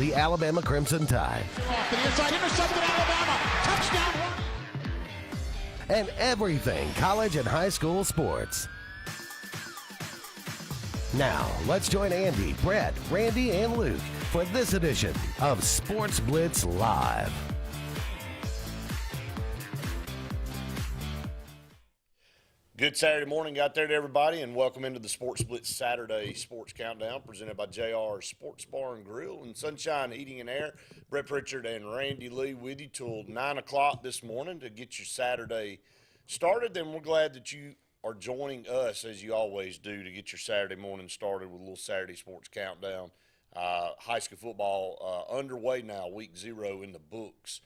the Alabama Crimson Tide. Off to the inside, intercepted Alabama, touchdown. And everything college and high school sports. Now, let's join Andy, Brett, Randy, and Luke for this edition of Sports Blitz Live. Good Saturday morning out there to everybody, and welcome into the Sports Blitz Saturday Sports Countdown presented by JR Sports Bar and Grill and Sunshine Heating and Air. Brett Pritchard and Randy Lee with you till 9 o'clock this morning to get your Saturday started. Then we're glad that you are joining us, as you always do, to get your Saturday morning started with a little Saturday Sports Countdown. High school football underway now, week 0 in the books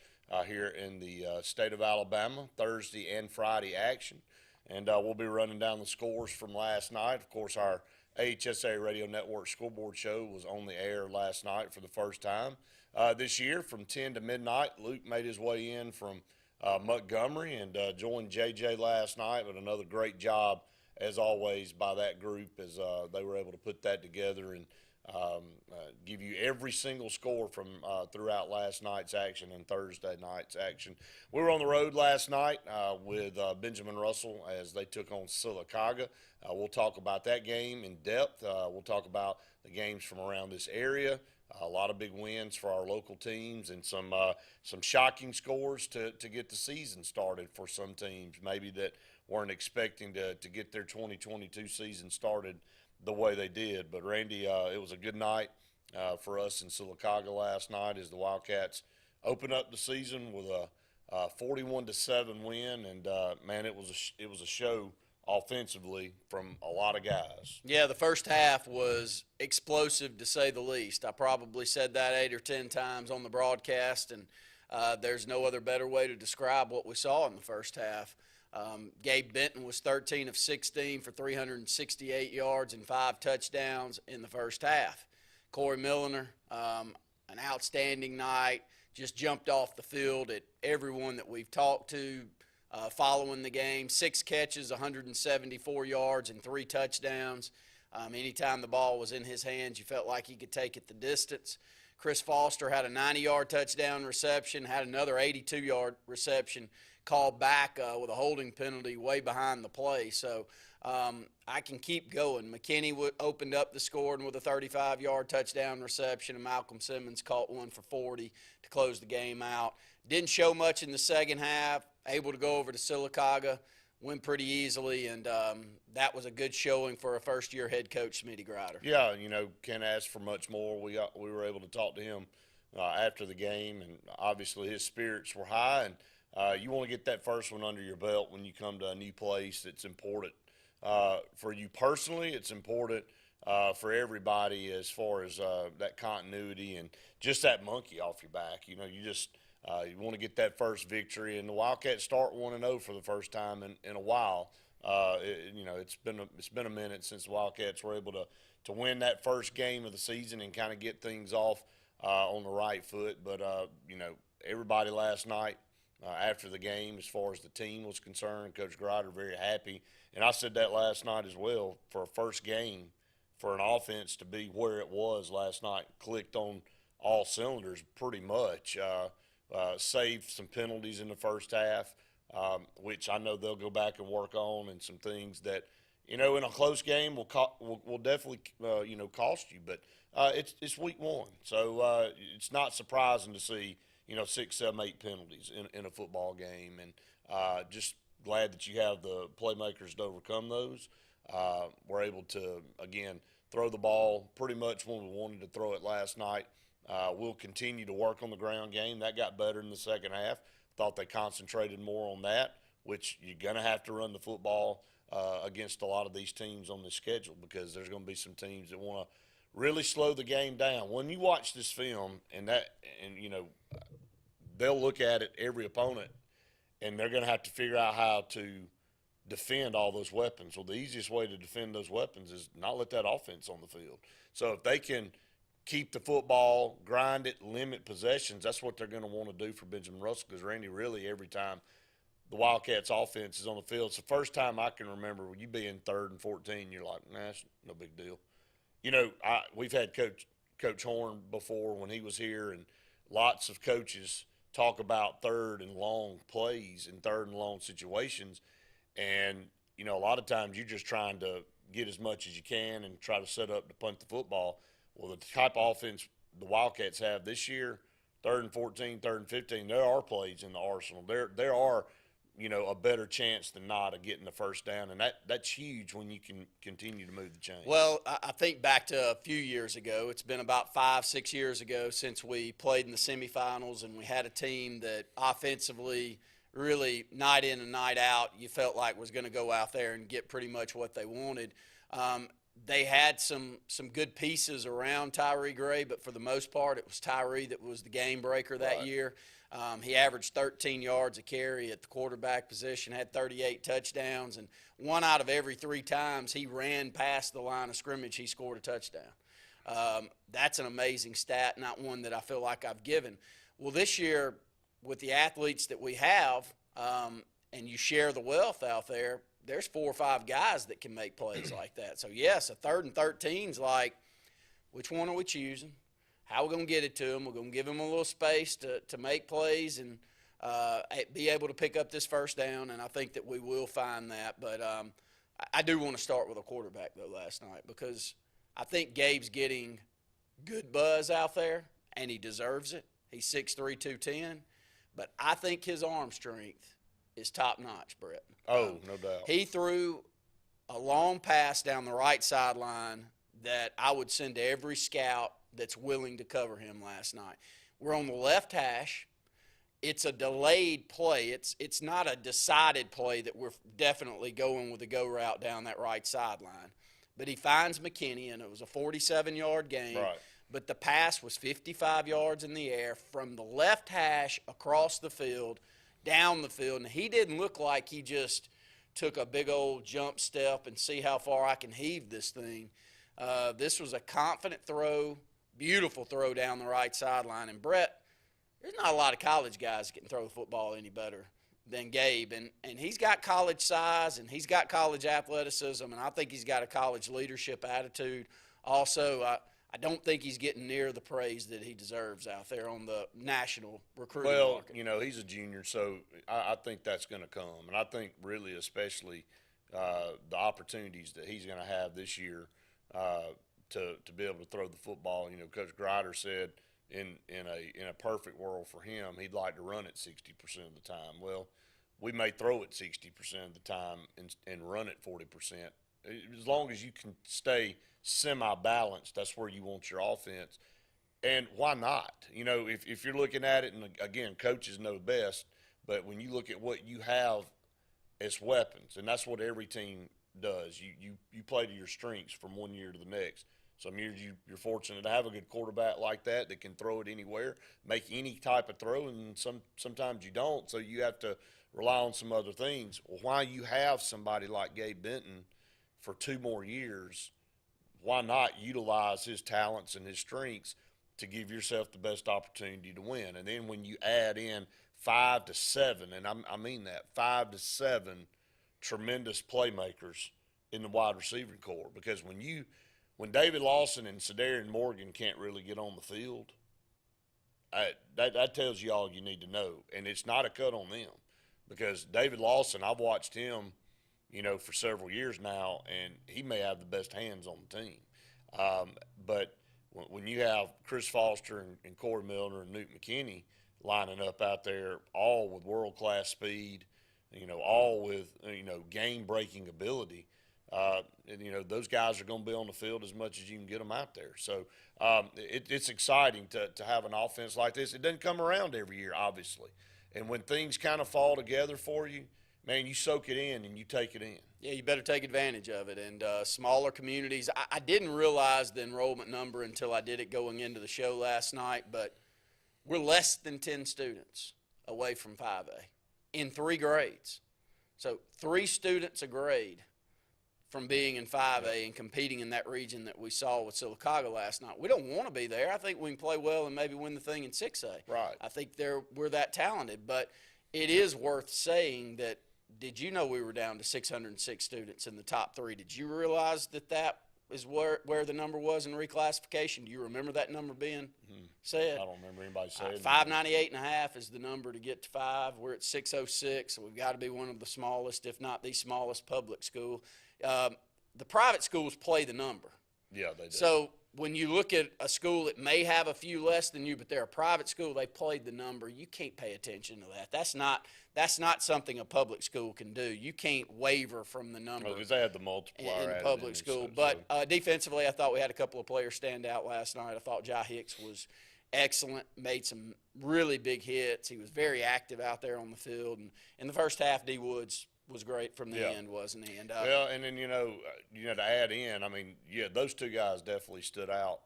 here in the state of Alabama, Thursday and Friday action. And we'll be running down the scores from last night. Of course, our AHSA Radio Network scoreboard show was on the air last night for the first time this year from 10 to midnight. Luke made his way in from Montgomery and joined JJ last night, but another great job, as always, by that group as they were able to put that together and give you every single score from throughout last night's action and Thursday night's action. We were on the road last night with Benjamin Russell as they took on Sylacauga. We'll talk about that game in depth. We'll talk about the games from around this area. A lot of big wins for our local teams and some shocking scores to get the season started for some teams, maybe that weren't expecting to get their 2022 season started the way they did. But Randy, it was a good night for us in Sylacauga last night as the Wildcats opened up the season with a 41-7 win, and man, it was a show offensively from a lot of guys. Yeah, the first half was explosive to say the least. I probably said that 8 or 10 times on the broadcast, and there's no other better way to describe what we saw in the first half. Gabe Benton was 13 of 16 for 368 yards and 5 touchdowns in the first half. Corey Milliner, an outstanding night, just jumped off the field at everyone that we've talked to following the game. 6 catches, 174 yards, and 3 touchdowns. Anytime the ball was in his hands, you felt like he could take it the distance. Chris Foster had a 90-yard touchdown reception, had another 82-yard reception, called back with a holding penalty way behind the play. So I can keep going. McKinney opened up the scoring with a 35-yard touchdown reception, and Malcolm Simmons caught one for 40 to close the game out. Didn't show much in the second half, able to go over to Sylacauga, win pretty easily, and that was a good showing for a first-year head coach, Smitty Grider. Yeah, can't ask for much more. We were able to talk to him after the game, and obviously his spirits were high, and you want to get that first one under your belt when you come to a new place. It's important for you personally. It's important for everybody as far as that continuity and just that monkey off your back. You want to get that first victory, and the Wildcats start 1-0 for the first time in a while. It's been a minute since the Wildcats were able to win that first game of the season and kind of get things off on the right foot. But everybody last night, after the game, as far as the team was concerned, Coach Grider very happy. And I said that last night as well. For a first game, for an offense to be where it was last night, clicked on all cylinders pretty much. Saved some penalties in the first half, which I know they'll go back and work on, and some things that, in a close game will definitely, cost you. But it's week 1. So it's not surprising to see 6, 7, 8 penalties in a football game, and just glad that you have the playmakers to overcome those. We're able to, again, throw the ball pretty much when we wanted to throw it last night. We'll continue to work on the ground game. That got better in the second half. Thought they concentrated more on that, which you're going to have to run the football against a lot of these teams on this schedule, because there's going to be some teams that want to really slow the game down. When you watch this film they'll look at it, every opponent, and they're going to have to figure out how to defend all those weapons. Well, the easiest way to defend those weapons is not let that offense on the field. So if they can keep the football, grind it, limit possessions, that's what they're going to want to do for Benjamin Russell, because, Randy, really every time the Wildcats offense is on the field, it's the first time I can remember when you be in 3rd and 14, you're like, nah, it's no big deal. We've had Coach Coach Horn before when he was here, and lots of coaches talk about third and long plays and third and long situations. And, you know, a lot of times you're just trying to get as much as you can and try to set up to punt the football. Well, the type of offense the Wildcats have this year, 3rd and 14, 3rd and 15, there are plays in the arsenal. There are, you know, a better chance than not of getting the first down, and that's huge when you can continue to move the chain. Well, I think back to a few years ago. It's been about 5-6 years ago since we played in the semifinals, and we had a team that offensively really night in and night out you felt like was going to go out there and get pretty much what they wanted. They had some good pieces around Tyree Gray, but for the most part it was Tyree that was the game breaker that year. He averaged 13 yards a carry at the quarterback position, had 38 touchdowns, and 1 out of every 3 times he ran past the line of scrimmage, he scored a touchdown. That's an amazing stat, not one that I feel like I've given. Well, this year, with the athletes that we have, and you share the wealth out there, there's 4 or 5 guys that can make plays like that. So, yes, a 3rd and 13's like, which one are we choosing? How are we going to get it to them? We're going to give them a little space to make plays and be able to pick up this first down, and I think that we will find that. But I do want to start with a quarterback, though, last night, because I think Gabe's getting good buzz out there, and he deserves it. He's 6'3", 210. But I think his arm strength is top-notch, Brett. Oh, no doubt. He threw a long pass down the right sideline that I would send to every scout that's willing to cover him last night. We're on the left hash. It's a delayed play. It's not a decided play that we're definitely going with a go route down that right sideline. But he finds McKinney, and it was a 47-yard gain. Right. But the pass was 55 yards in the air from the left hash across the field, down the field. And he didn't look like he just took a big old jump step and see how far I can heave this thing. This was a confident throw, beautiful throw down the right sideline. And, Brett, there's not a lot of college guys that can throw the football any better than Gabe. And he's got college size, and he's got college athleticism, and I think he's got a college leadership attitude. Also, I don't think he's getting near the praise that he deserves out there on the national recruiting market. Well, you know, he's a junior, so I think that's going to come. And I think really especially the opportunities that he's going to have this year to be able to throw the football. You know, Coach Grider said in a perfect world for him, he'd like to run it 60% of the time. Well, we may throw it 60% of the time and run it 40%. As long as you can stay semi-balanced, that's where you want your offense. And why not? You know, if you're looking at it, and again, coaches know best, but when you look at what you have as weapons, and that's what every team does, you play to your strengths from one year to the next. Some years you're fortunate to have a good quarterback like that can throw it anywhere, make any type of throw, and sometimes you don't, so you have to rely on some other things. Well, why you have somebody like Gabe Benton for 2 more years, why not utilize his talents and his strengths to give yourself the best opportunity to win? And then when you add in 5 to 7, and I mean that, 5 to 7 tremendous playmakers in the wide receiving corps, because when David Lawson and Cedarian Morgan can't really get on the field, that tells you all you need to know. And it's not a cut on them, because David Lawson, I've watched him, you know, for several years now, and he may have the best hands on the team. But when you have Chris Foster and Corey Milner and Newt McKinney lining up out there, all with world-class speed, you know, all with, you know, game-breaking ability, and, you know, those guys are going to be on the field as much as you can get them out there. So it's exciting to have an offense like this. It doesn't come around every year, obviously. And when things kind of fall together for you, man, you soak it in and you take it in. Yeah, you better take advantage of it. And smaller communities, I didn't realize the enrollment number until I did it going into the show last night, but we're less than 10 students away from 5A in 3 grades. So 3 students a grade from being in 5A and competing in that region that we saw with Sylacauga last night. We don't want to be there. I think we can play well and maybe win the thing in 6A. Right. I think we're that talented. But it is worth saying that, did you know we were down to 606 students in the top 3? Did you realize that is where the number was in reclassification. Do you remember that number being said? I don't remember anybody saying 598.5 is the number to get to 5. We're at 606, so we've got to be one of the smallest, if not the smallest, public school. The private schools play the number. Yeah, they do. So when you look at a school that may have a few less than you, but they're a private school, they played the number. You can't pay attention to that. That's not something a public school can do. You can't waver from the number. Because they had the multiplier in added public in, school. so. But defensively, I thought we had a couple of players stand out last night. I thought Jai Hicks was excellent, made some really big hits. He was very active out there on the field. And in the first half, D. Woods was great from the end, wasn't he? And well, and then, to add in, I mean, yeah, those two guys definitely stood out.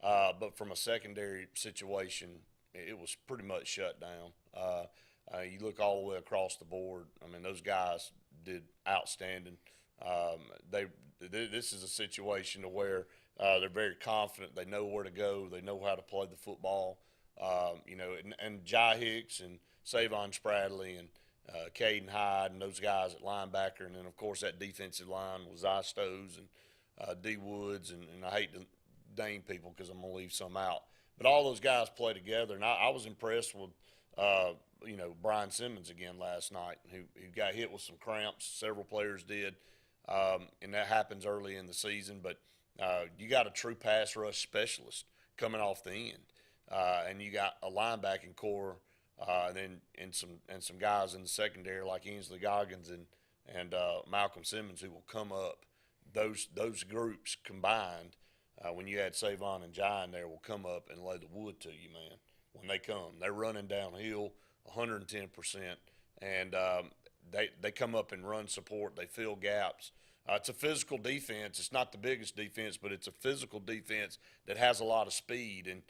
But from a secondary situation, it was pretty much shut down. You look all the way across the board. I mean, those guys did outstanding. This is a situation to where they're very confident. They know where to go. They know how to play the football. And Jai Hicks and Savon Spradley and Caden Hyde and those guys at linebacker, and then of course that defensive line was Istos and D. Woods, and I hate to name people because I'm gonna leave some out, but all those guys play together, and I was impressed with Brian Simmons again last night, who got hit with some cramps. Several players did, and that happens early in the season. But you got a true pass rush specialist coming off the end, and you got a linebacking core. And some guys in the secondary like Ainsley Goggins and Malcolm Simmons, who will come up. Those groups combined, when you add Savon and Jai in there, will come up and lay the wood to you, man. When they come, they're running downhill 110%, and they come up and run support. They fill gaps. It's a physical defense. It's not the biggest defense, but it's a physical defense that has a lot of speed. And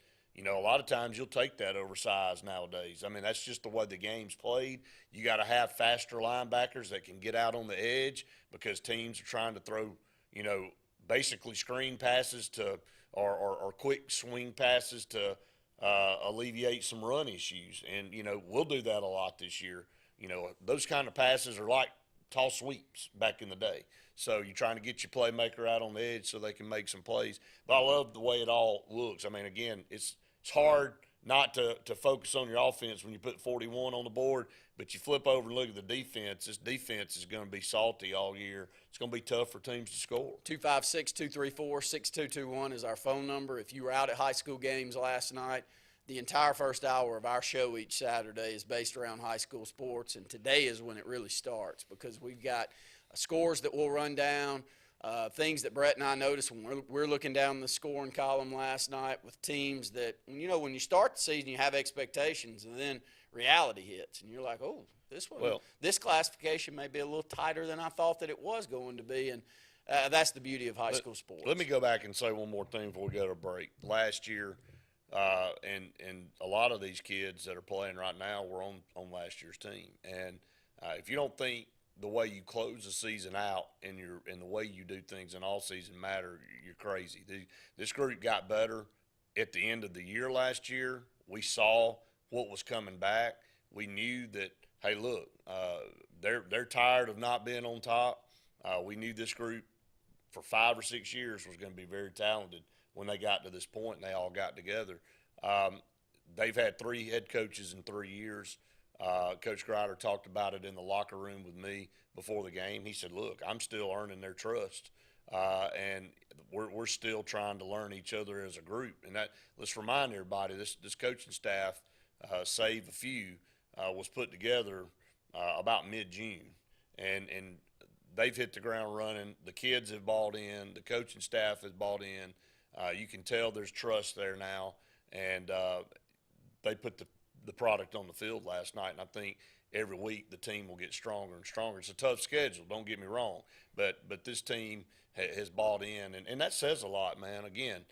a lot of times you'll take that over size nowadays. I mean, that's just the way the game's played. You got to have faster linebackers that can get out on the edge because teams are trying to throw, basically screen passes to or quick swing passes to alleviate some run issues. And, we'll do that a lot this year. Those kind of passes are like toss sweeps back in the day. So you're trying to get your playmaker out on the edge so they can make some plays. But I love the way it all looks. I mean, again, it's hard not to focus on your offense when you put 41 on the board, but you flip over and look at the defense. This defense is going to be salty all year. It's going to be tough for teams to score. 256-234-6221 is our phone number. If you were out at high school games last night, the entire first hour of our show each Saturday is based around high school sports, and today is when it really starts because we've got scores that we'll run down, things that Brett and I noticed when we're looking down the scoring column last night with teams that, when you start the season, you have expectations, and then reality hits, and you're like, oh, this classification may be a little tighter than I thought that it was going to be, and that's the beauty of high school sports. Let me go back and say one more thing before we go to break. Last year, and a lot of these kids that are playing right now were on last year's team, and if you don't think the way you close the season out and the way you do things in all season matter, you're crazy. This group got better at the end of the year last year. We saw what was coming back. We knew that, hey, look, they're tired of not being on top. We knew this group for 5 or 6 years was going to be very talented when they got to this point and they all got together. They've had 3 head coaches in 3 years. Coach Grider talked about it in the locker room with me before the game. He said, look, I'm still earning their trust, and we're still trying to learn each other as a group. And let's remind everybody, this coaching staff, save a few, was put together about mid-June. And they've hit the ground running. The kids have bought in. The coaching staff has bought in. You can tell there's trust there now. And they put the product on the field last night, and I think every week the team will get stronger and stronger. It's a tough schedule, don't get me wrong, but this team has bought in, and that says a lot, man. Again,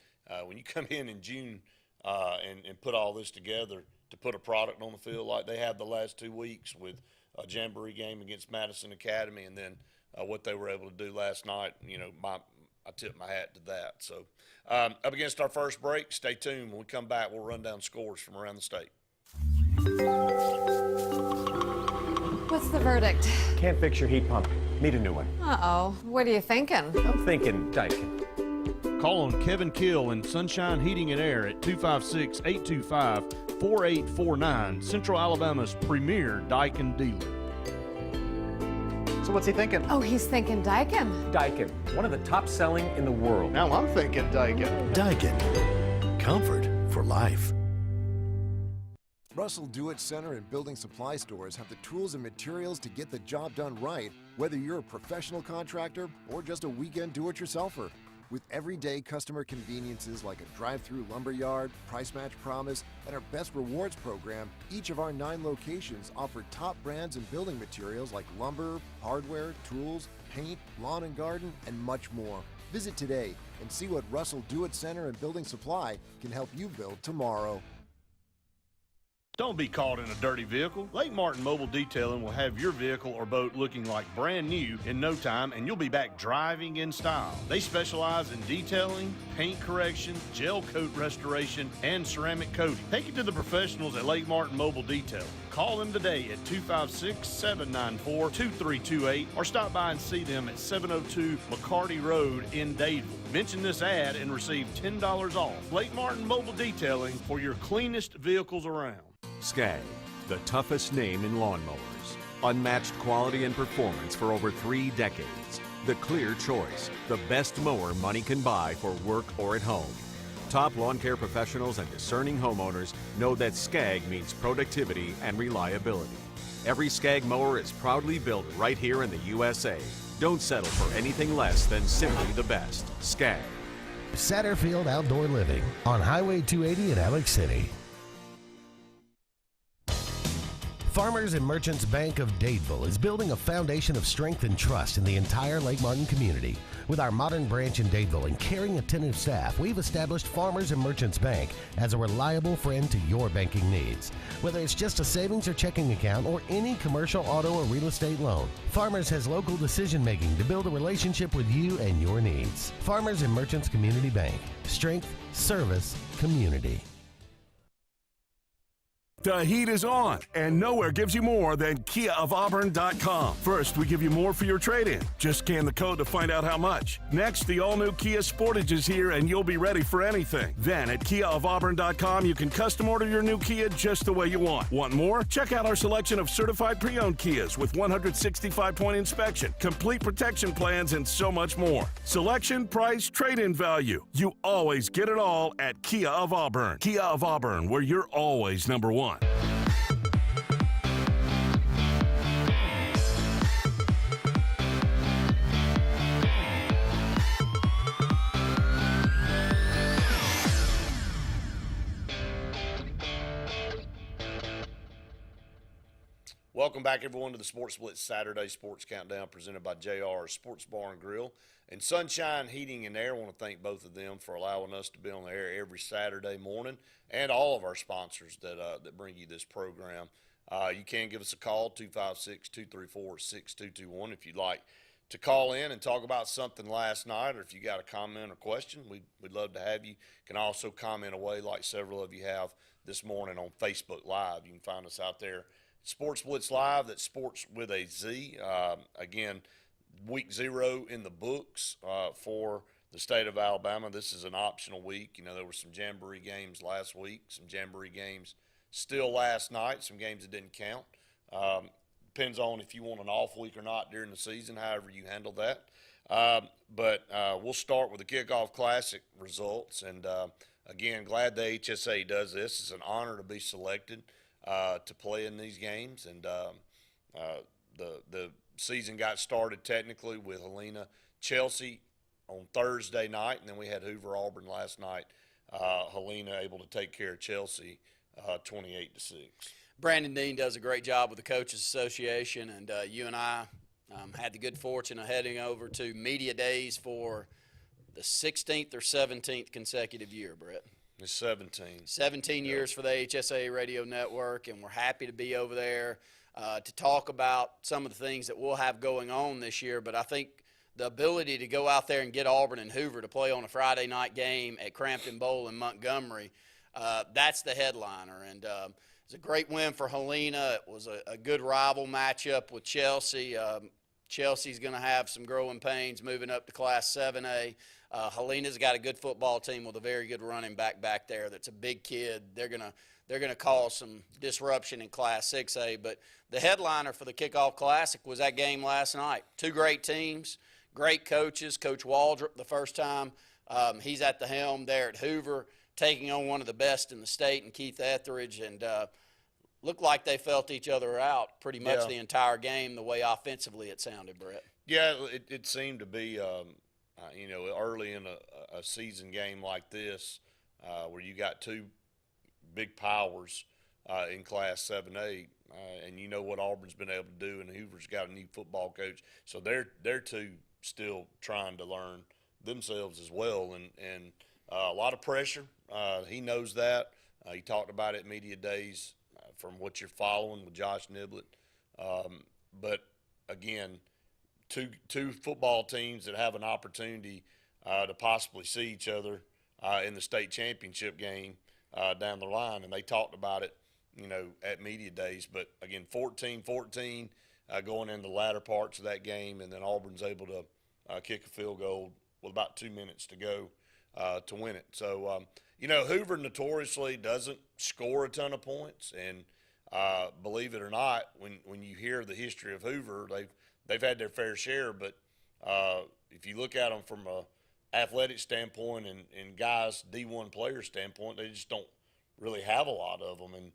when you come in June and put all this together to put a product on the field like they have the last 2 weeks with a jamboree game against Madison Academy, and then what they were able to do last night, I tip my hat to that. So up against our first break, stay tuned. When we come back, we'll run down scores from around the state. What's the verdict? Can't fix your heat pump. Need a new one. Uh-oh. What are you thinking? I'm thinking Daikin. Call on Kevin Kill and Sunshine Heating and Air at 256-825-4849, Central Alabama's premier Daikin dealer. So what's he thinking? Oh, he's thinking Daikin. Daikin, one of the top selling in the world. Now I'm thinking Daikin. Daikin. Comfort for life. Russell Do-It Center and building supply stores have the tools and materials to get the job done right, whether you're a professional contractor or just a weekend do-it-yourselfer. With everyday customer conveniences like a drive-through lumberyard, price match promise, and our Best Rewards program, each of our 9 locations offer top brands and building materials like lumber, hardware, tools, paint, lawn and garden, and much more. Visit today and see what Russell Do-It Center and Building Supply can help you build tomorrow. Don't be caught in a dirty vehicle. Lake Martin Mobile Detailing will have your vehicle or boat looking like brand new in no time, and you'll be back driving in style. They specialize in detailing, paint correction, gel coat restoration, and ceramic coating. Take it to the professionals at Lake Martin Mobile Detailing. Call them today at 256-794-2328 or stop by and see them at 702 McCarty Road in Dadeville. Mention this ad and receive $10 off. Lake Martin Mobile Detailing for your cleanest vehicles around. Skag, the toughest name in lawnmowers. Unmatched quality and performance for over 3 decades. The clear choice, the best mower money can buy for work or at home. Top lawn care professionals and discerning homeowners know that Skag means productivity and reliability. Every Skag mower is proudly built right here in the USA. Don't settle for anything less than simply the best. Skag. Satterfield Outdoor Living on Highway 280 in Alex City. Farmers and Merchants Bank of Dadeville is building a foundation of strength and trust in the entire Lake Martin community. With our modern branch in Dadeville and caring, attentive staff, we've established Farmers and Merchants Bank as a reliable friend to your banking needs. Whether it's just a savings or checking account or any commercial, auto, or real estate loan, Farmers has local decision making to build a relationship with you and your needs. Farmers and Merchants Community Bank. Strength, service, community. The heat is on, and nowhere gives you more than KiaofAuburn.com. First, we give you more for your trade-in. Just scan the code to find out how much. Next, the all-new Kia Sportage is here, and you'll be ready for anything. Then, at KiaofAuburn.com, you can custom order your new Kia just the way you want. Want more? Check out our selection of certified pre-owned Kias with 165-point inspection, complete protection plans, and so much more. Selection, price, trade-in value. You always get it all at Kia of Auburn. Kia of Auburn, where you're always number one. Welcome back, everyone, to the Sports Blitz Saturday Sports Countdown presented by JR Sports Bar and Grill and Sunshine Heating and Air. I want to thank both of them for allowing us to be on the air every Saturday morning, and all of our sponsors that bring you this program. You can give us a call, 256-234-6221, if you'd like to call in and talk about something last night, or if you got a comment or question, we'd love to have you. You can also comment away like several of you have this morning on Facebook Live. You can find us out there. Sports Blitz Live, that's sports with a Z. Again, week 0 in the books for the state of Alabama. This is an optional week. You know, there were some Jamboree games last week, some Jamboree games still last night, some games that didn't count. Depends on if you want an off week or not during the season, however you handle that. But we'll start with the Kickoff Classic results. And, again, glad the HSA does this. It's an honor to be selected to play in these games. And the season got started technically with Helena-Chelsea on Thursday night, and then we had Hoover-Auburn last night. Helena able to take care of Chelsea 28-6. Brandon Dean does a great job with the Coaches Association, and you and I had the good fortune of heading over to Media Days for the 16th or 17th consecutive year, Brett. It's 17. 17 years for the HSA Radio Network, and we're happy to be over there to talk about some of the things that we'll have going on this year. But I think the ability to go out there and get Auburn and Hoover to play on a Friday night game at Crampton Bowl in Montgomery, that's the headliner. And it's a great win for Helena. It was a good rival matchup with Chelsea. Chelsea's going to have some growing pains moving up to Class 7A. Helena's got a good football team with a very good running back there that's a big kid. They're gonna cause some disruption in Class 6A. But the headliner for the Kickoff Classic was that game last night. Two great teams, great coaches. Coach Waldrop, the first time he's at the helm there at Hoover, taking on one of the best in the state, and Keith Etheridge, and looked like they felt each other out pretty much the entire game, the way offensively it sounded, Brett. Yeah, it seemed to be, early in a season game like this, where you got two big powers in Class 7A, and you know what Auburn's been able to do, and Hoover's got a new football coach, so they're two still trying to learn themselves as well, and a lot of pressure. He knows that. He talked about it at media days from what you're following with Josh Niblett. But again, two football teams that have an opportunity to possibly see each other in the state championship game down the line, and they talked about it, at media days. But again, 14-14 going in the latter parts of that game, and then Auburn's able to kick a field goal with about 2 minutes to go to win it. So, Hoover notoriously doesn't score a ton of points, and believe it or not, when you hear the history of Hoover, they've had their fair share. But if you look at them from a athletic standpoint and guys D1 player standpoint, they just don't really have a lot of them, and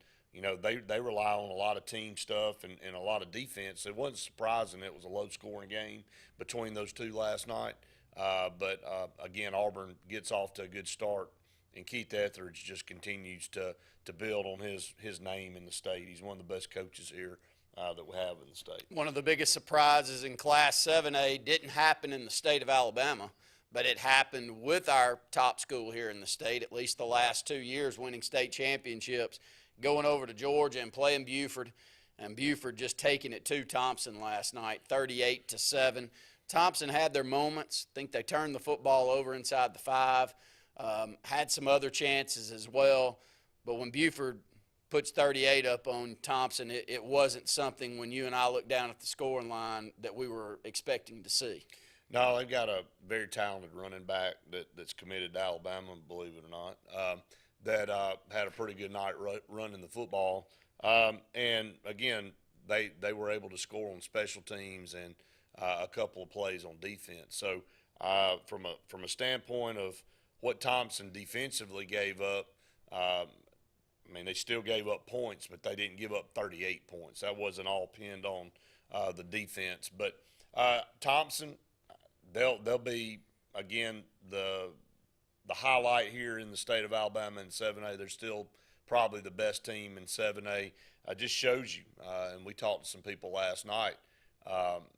they rely on a lot of team stuff and a lot of defense. It wasn't surprising it was a low-scoring game between those two last night. But again, Auburn gets off to a good start, and Keith Etheridge just continues to build on his name in the state. He's one of the best coaches here that we have in the state. One of the biggest surprises in Class 7A didn't happen in the state of Alabama, but it happened with our top school here in the state, at least the last 2 years, winning state championships, going over to Georgia and playing Buford, and Buford just taking it to Thompson last night, 38-7. Thompson had their moments. I think they turned the football over inside the 5, had some other chances as well. But when Buford puts 38 up on Thompson, it wasn't something when you and I looked down at the scoring line that we were expecting to see. No, they've got a very talented running back that's committed to Alabama, believe it or not, that had a pretty good night running the football. And, again, they were able to score on special teams and a couple of plays on defense. So from a standpoint of what Thompson defensively gave up, they still gave up points, but they didn't give up 38 points. That wasn't all pinned on the defense. But Thompson, they'll be, again, the highlight here in the state of Alabama in 7A. They're still probably the best team in 7A. It just shows you, and we talked to some people last night,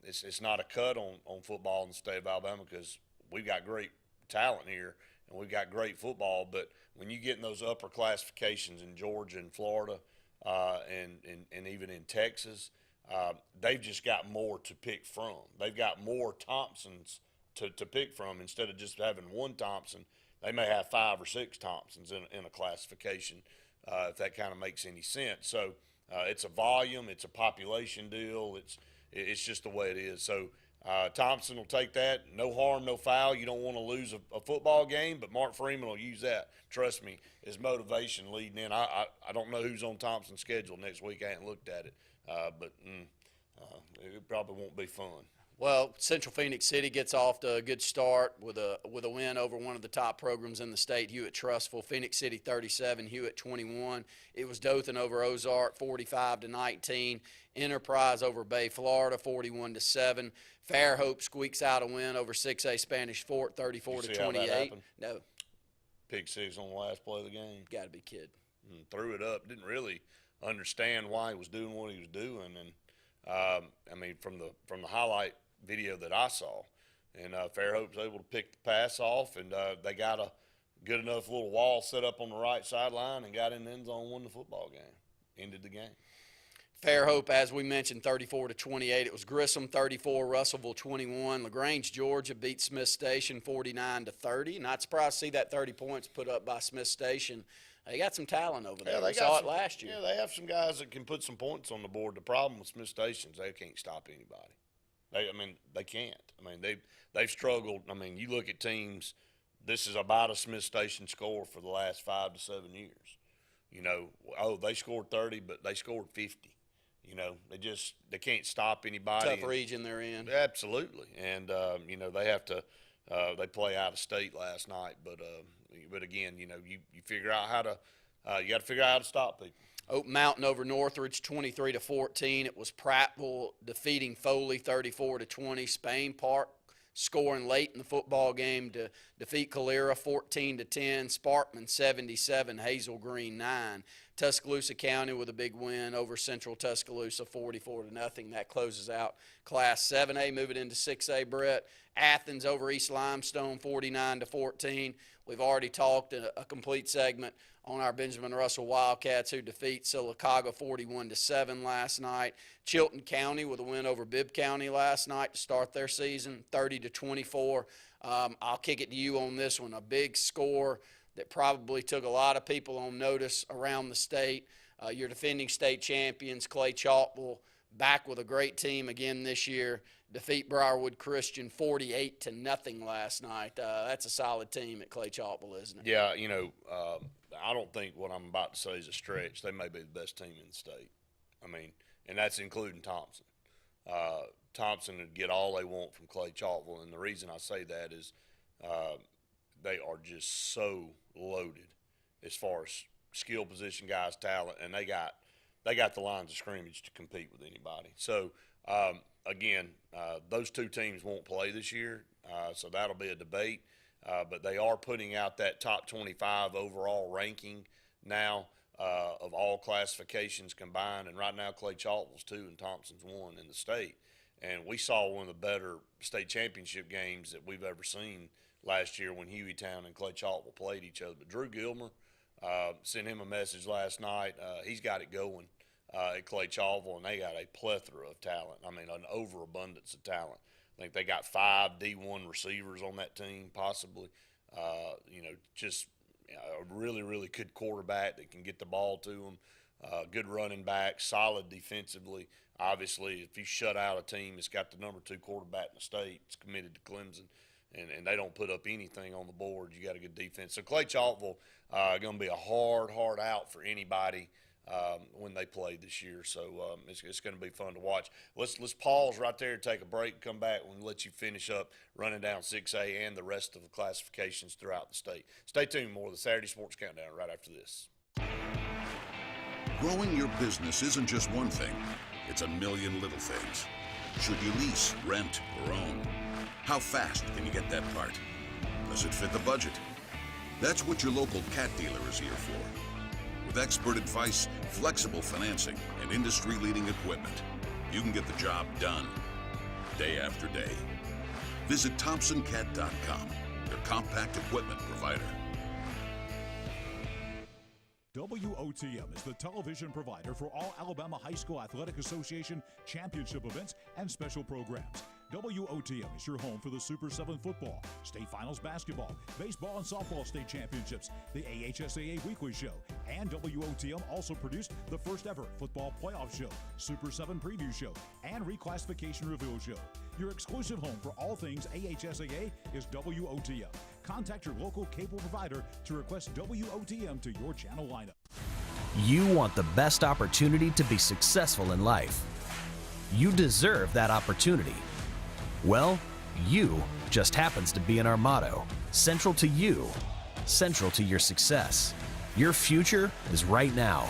it's not a cut on football in the state of Alabama because we've got great talent here and we've got great football. But when you get in those upper classifications in Georgia and Florida and even in Texas, they've just got more to pick from. They've got more Thompsons to pick from. Instead of just having one Thompson, they may have 5 or 6 Thompsons in a classification, if that kind of makes any sense. So it's a volume, it's a population deal, it's just the way it is. So Thompson will take that. No harm, no foul. You don't want to lose a football game, but Mark Freeman will use that, trust me, as motivation leading in. I don't know who's on Thompson's schedule next week. I haven't looked at it, but it probably won't be fun. Well, Central Phoenix City gets off to a good start with a win over one of the top programs in the state, Hewitt-Trussville. Phoenix City 37, Hewitt 21. It was Dothan over Ozark 45-19. Enterprise over Bay, Florida 41-7. Fairhope squeaks out a win over 6A Spanish Fort 34-28. No. Pick 6 on the last play of the game. Got to be kidding. Threw it up. Didn't really understand why he was doing what he was doing, and from the highlight video that I saw, and Fairhope's able to pick the pass off, and they got a good enough little wall set up on the right sideline and got in the end zone, won the football game, ended the game. Fairhope, as we mentioned, 34-28. It was Grissom 34, Russellville 21. LaGrange, Georgia beat Smith Station 49-30. Not surprised to see that 30 points put up by Smith Station. They got some talent over there. Yeah, we saw it last year. Yeah, they have some guys that can put some points on the board. The problem with Smith Station is they can't stop anybody. They can't. They've struggled. You look at teams this is about a Smith Station score for the last 5 to 7 years. You know, they scored 30, but they scored 50. You know, they can't stop anybody. Tough region they're in. Absolutely. And, you know, they have to they play out of state last night. But again, you know, you figure out how to you got to figure out how to stop people. Oak Mountain over Northridge 23-14. It was Prattville defeating Foley 34-20. Spain Park scoring late in the football game to defeat Calera 14-10. Sparkman 77, Hazel Green 9. Tuscaloosa County with a big win over Central Tuscaloosa 44-0. That closes out Class 7A. Moving into 6A, Brett. Athens over East Limestone 49-14. We've already talked in a complete segment on our Benjamin Russell Wildcats, who defeat Sylacauga 41-7 last night. Chilton County with a win over Bibb County last night to start their season 30-24. I'll kick it to you on this one. A big score that probably took a lot of people on notice around the state. Your defending state champions, Clay Chalkville, back with a great team again this year. Defeat Briarwood Christian 48-0 last night. That's a solid team at Clay Chalkville, isn't it? Yeah, you know, I don't think what I'm about to say is a stretch. They may be the best team in the state. I mean, and that's including Thompson. Thompson would get all they want from Clay Chalkville, and the reason I say that is they are just so loaded as far as skill position guys, talent, and they got the lines of scrimmage to compete with anybody. So, again, those two teams won't play this year, so that'll be a debate. But they are putting out that top 25 overall ranking now of all classifications combined. And right now, Clay Chalkville's 2 and Thompson's 1 in the state. And we saw one of the better state championship games that we've ever seen last year when Hueytown and Clay Chalkville played each other. But Drew Gilmer sent him a message last night. He's got it going at Clay Chalkville, and they got a plethora of talent. I mean, an overabundance of talent. I think they got 5 D1 receivers on that team, possibly. You know, just a really, really good quarterback that can get the ball to them. Good running back, solid defensively. Obviously, if you shut out a team that's got the number 2 quarterback in the state, it's committed to Clemson, and they don't put up anything on the board, you got a good defense. So Clay Chalkville going to be a hard out for anybody when they play this year. So it's going to be fun to watch. Let's pause right there and take a break and come back and let you finish up running down 6A and the rest of the classifications throughout the state. Stay tuned. More of the Saturday Sports Countdown right after this. Growing your business isn't just one thing. It's a million little things. Should you lease, rent, or own? How fast can you get that part? Does it fit the budget? That's what your local cat dealer is here for. With expert advice, flexible financing, and industry-leading equipment, you can get the job done, day after day. Visit ThompsonCat.com, your compact equipment provider. WOTM is the television provider for all Alabama High School Athletic Association championship events and special programs. WOTM is your home for the Super 7 football, state finals basketball, baseball and softball state championships, the AHSAA weekly show, and WOTM also produced the first ever football playoff show, Super 7 preview show, and reclassification reveal show. Your exclusive home for all things AHSAA is WOTM. Contact your local cable provider to request WOTM to your channel lineup. You want the best opportunity to be successful in life. You deserve that opportunity. Well, you just happens to be in our motto. Central to you, central to your success. Your future is right now.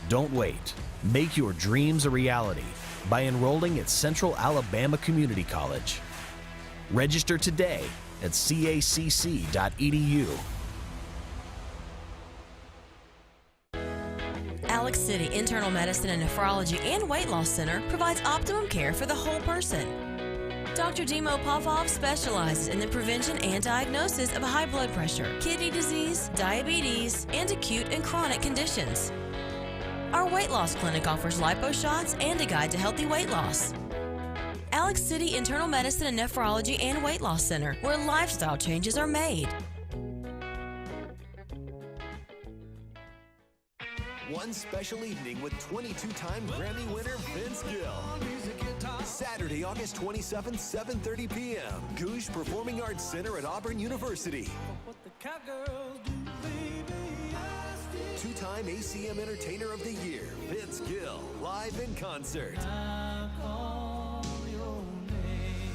Don't wait. Make your dreams a reality by enrolling at Central Alabama Community College. Register today at cacc.edu. Alex City Internal Medicine and Nephrology and Weight Loss Center provides optimum care for the whole person. Dr. Dimo Popov specializes in the prevention and diagnosis of high blood pressure, kidney disease, diabetes, and acute and chronic conditions. Our weight loss clinic offers lipo shots and a guide to healthy weight loss. Alex City Internal Medicine and Nephrology and Weight Loss Center, where lifestyle changes are made. One special evening with 22-time Grammy winner Vince Gill. Saturday, August 27th, 7:30 p.m. Goose Performing Arts Center at Auburn University. Two-time ACM Entertainer of the Year, Vince Gill, live in concert.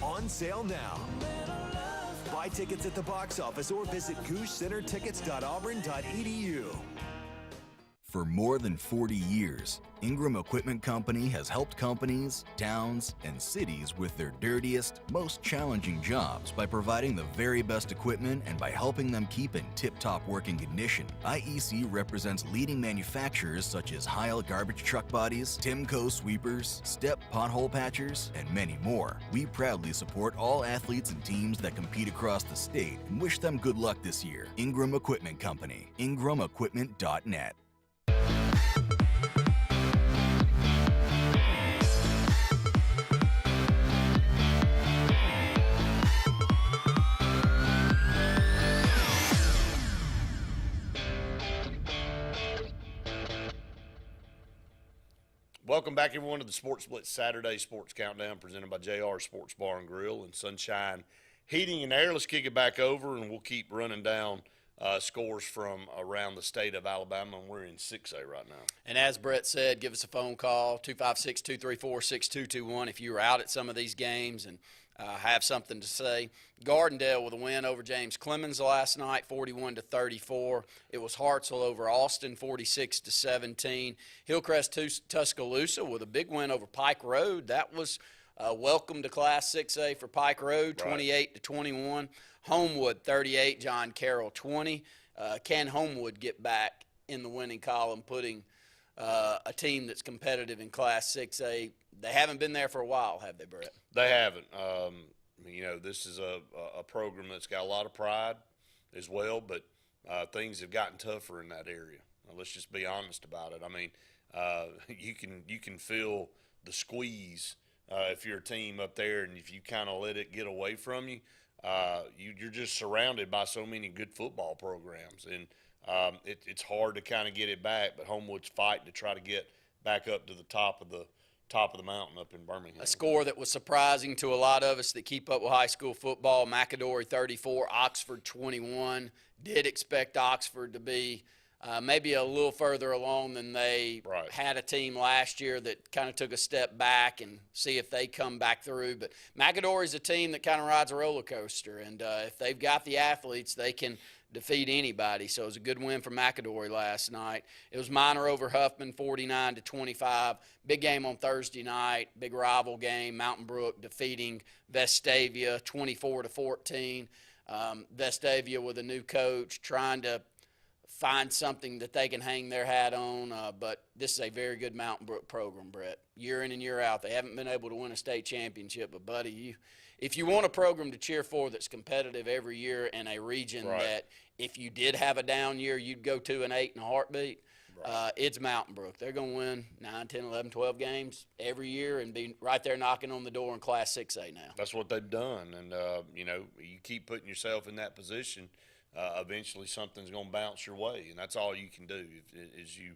On sale now. Buy tickets at the box office or visit goosecentertickets.auburn.edu. For more than 40 years, Ingram Equipment Company has helped companies, towns, and cities with their dirtiest, most challenging jobs by providing the very best equipment and by helping them keep in tip-top working condition. IEC represents leading manufacturers such as Heil garbage truck bodies, Timco sweepers, Step pothole patchers, and many more. We proudly support all athletes and teams that compete across the state and wish them good luck this year. Ingram Equipment Company, ingramequipment.net. Welcome back, everyone, to the Sports Blitz Saturday Sports Countdown presented by JR Sports Bar and Grill and Sunshine Heating and Air. Let's kick it back over, and we'll keep running down scores from around the state of Alabama, and we're in 6A right now. And as Brett said, give us a phone call, 256-234-6221 if you were out at some of these games and have something to say. Gardendale with a win over James Clemens last night, 41-34. It was Hartselle over Austin, 46-17. Hillcrest Tuscaloosa with a big win over Pike Road. That was welcome to Class 6A for Pike Road, 28-21. Homewood 38, John Carroll 20. Can Homewood get back in the winning column, putting a team that's competitive in Class 6A? They haven't been there for a while, have they, Brett? They haven't. You know, this is a program that's got a lot of pride as well, but things have gotten tougher in that area. Let's just be honest about it. I mean, you can feel the squeeze if you're a team up there, and if you kind of let it get away from you, you're just surrounded by so many good football programs, and it's hard to kind of get it back. But Homewood's fighting to try to get back up to the top of the mountain up in Birmingham. A score that was surprising to a lot of us that keep up with high school football. McAdory 34, Oxford 21. Did expect Oxford to be maybe a little further along than they had a team last year that kind of took a step back and see if they come back through. But McAdory's a team that kind of rides a roller coaster, and if they've got the athletes, they can defeat anybody. So it was a good win for McAdory last night. It was Minor over Huffman, 49-25. Big game on Thursday night, big rival game. Mountain Brook defeating Vestavia 24-14. Vestavia with a new coach trying to find something that they can hang their hat on, but this is a very good Mountain Brook program, Brett. Year in and year out, they haven't been able to win a state championship, but, buddy, if you want a program to cheer for that's competitive every year in a region that if you did have a down year, you'd go 2-8 in a heartbeat, it's Mountain Brook. They're going to win 9, 10, 11, 12 games every year and be right there knocking on the door in Class 6A now. That's what they've done, and, you know, you keep putting yourself in that position, eventually something's going to bounce your way, and that's all you can do. As you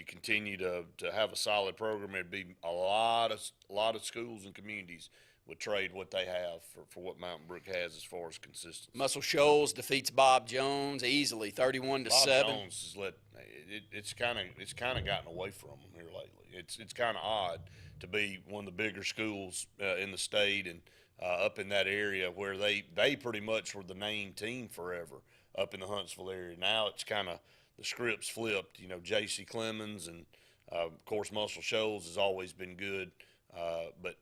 continue to have a solid program, there'd be a lot of schools and communities would trade what they have for what Mountain Brook has as far as consistency. Muscle Shoals defeats Bob Jones easily, 31-7. Bob Jones has it's kind of gotten away from them here lately. It's kind of odd to be one of the bigger schools in the state and up in that area where they pretty much were the name team forever up in the Huntsville area. Now it's kind of the script's flipped. You know, J.C. Clemens and of course Muscle Shoals has always been good, but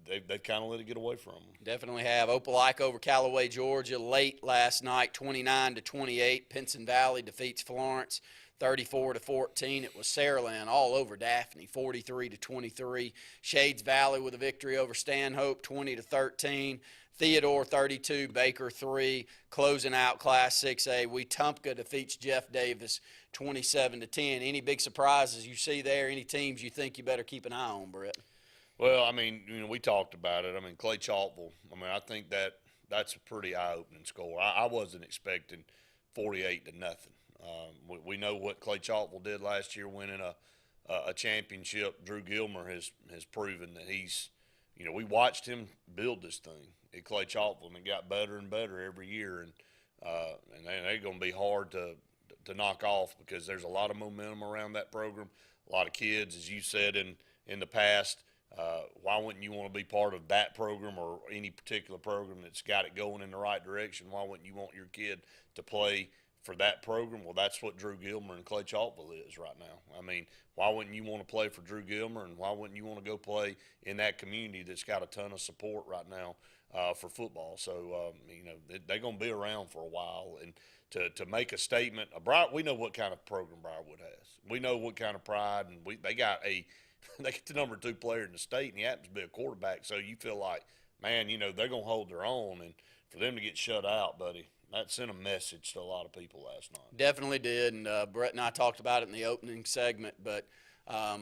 they've kind of let it get away from them. Definitely have. Opelika over Callaway, Georgia, late last night, 29-28. Pinson Valley defeats Florence, 34-14. It was Saraland all over Daphne, 43-23. Shades Valley with a victory over Stanhope, 20-13. Theodore 32, Baker 3. Closing out Class 6A, Wetumpka defeats Jeff Davis, 27-10. Any big surprises you see there? Any teams you think you better keep an eye on, Brett? Well, I mean, you know, we talked about it. I mean, Clay Chalkville, I mean, I think that's a pretty eye-opening score. I wasn't expecting 48-0. We know what Clay Chalkville did last year, winning a championship. Drew Gilmer has proven that he's, we watched him build this thing at Clay Chalkville, and it got better and better every year. And they're going to be hard to knock off because there's a lot of momentum around that program. A lot of kids, as you said in the past. Why wouldn't you want to be part of that program or any particular program that's got it going in the right direction? Why wouldn't you want your kid to play for that program? Well, that's what Drew Gilmer and Clay Chalkville is right now. I mean, why wouldn't you want to play for Drew Gilmer, and why wouldn't you want to go play in that community that's got a ton of support right now for football? So, they're going to be around for a while. And to make a statement, we know what kind of program Briarwood has. We know what kind of pride, and they got the number 2 player in the state, and he happens to be a quarterback. So you feel like, man, they're going to hold their own. And for them to get shut out, buddy, that sent a message to a lot of people last night. Definitely did, and Brett and I talked about it in the opening segment. But I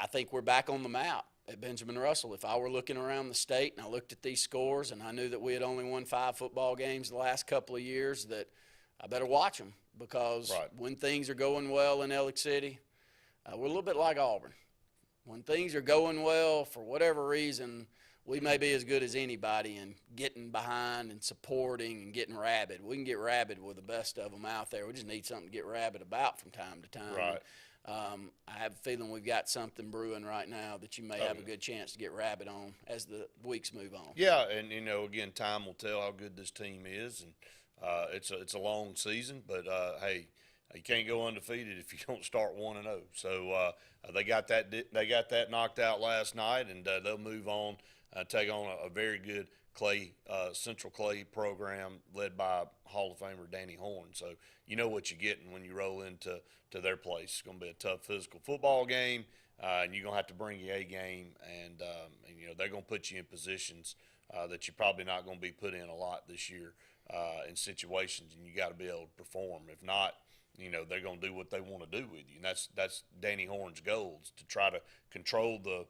think we're back on the map at Benjamin Russell. If I were looking around the state and I looked at these scores and I knew that we had only won 5 football games the last couple of years, that I better watch them, because when things are going well in Ellick City, we're a little bit like Auburn. When things are going well, for whatever reason, we may be as good as anybody in getting behind and supporting and getting rabid. We can get rabid with the best of them out there. We just need something to get rabid about from time to time. Right. I have a feeling we've got something brewing right now that you may have a good chance to get rabid on as the weeks move on. Yeah, and, again, time will tell how good this team is. And it's a long season, but, hey, you can't go undefeated if you don't start 1-0. So they got that knocked out last night, and they'll move on, take on a very good Central Clay program led by Hall of Famer Danny Horn. So you know what you're getting when you roll into their place. It's going to be a tough physical football game, and you're going to have to bring your A game, and they're going to put you in positions that you're probably not going to be put in a lot this year in situations, and you got to be able to perform. If not, they're going to do what they want to do with you, and that's Danny Horn's goals, to try to control the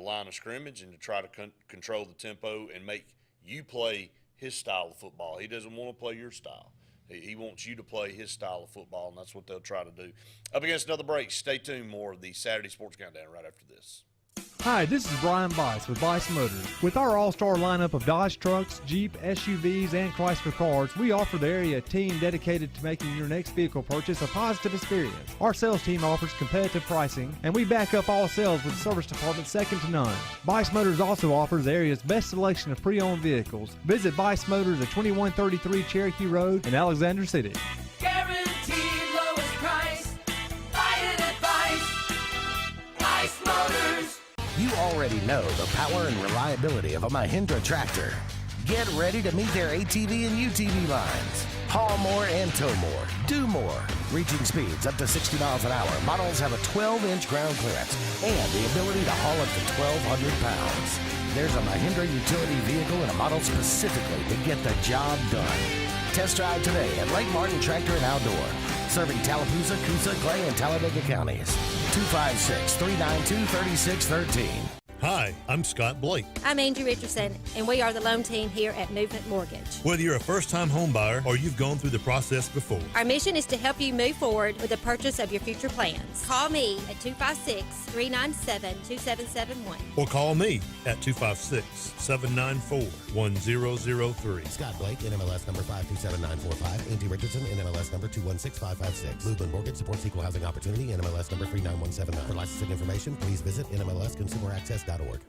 line of scrimmage and to try to control the tempo and make you play his style of football. He doesn't want to play your style. He wants you to play his style of football, and that's what they'll try to do. Up against another break. Stay tuned. More of the Saturday Sports Countdown right after this. Hi, this is Brian Bice with Bice Motors. With our all-star lineup of Dodge trucks, Jeep, SUVs, and Chrysler cars, we offer the area a team dedicated to making your next vehicle purchase a positive experience. Our sales team offers competitive pricing, and we back up all sales with a service department second to none. Bice Motors also offers the area's best selection of pre-owned vehicles. Visit Bice Motors at 2133 Cherokee Road in Alexander City. Guaranteed lowest price. Buy it at Bice Motors. You already know the power and reliability of a Mahindra tractor. Get ready to meet their ATV and UTV lines. Haul more and tow more. Do more. Reaching speeds up to 60 miles an hour. Models have a 12-inch ground clearance and the ability to haul up to 1,200 pounds. There's a Mahindra utility vehicle and a model specifically to get the job done. Test drive today at Lake Martin Tractor and Outdoor. Serving Tallapoosa, Coosa, Clay, and Talladega counties. 256-392-3613. Hi, I'm Scott Blake. I'm Angie Richardson, and we are the loan team here at Movement Mortgage. Whether you're a first-time home buyer or you've gone through the process before, our mission is to help you move forward with the purchase of your future plans. Call me at 256-397-2771. or call me at 256-794-1003. Scott Blake, NMLS number 527945. Angie Richardson, NMLS number 216556. Movement Mortgage supports equal housing opportunity, NMLS number 39179. For licensing information, please visit NMLSConsumerAccess.org.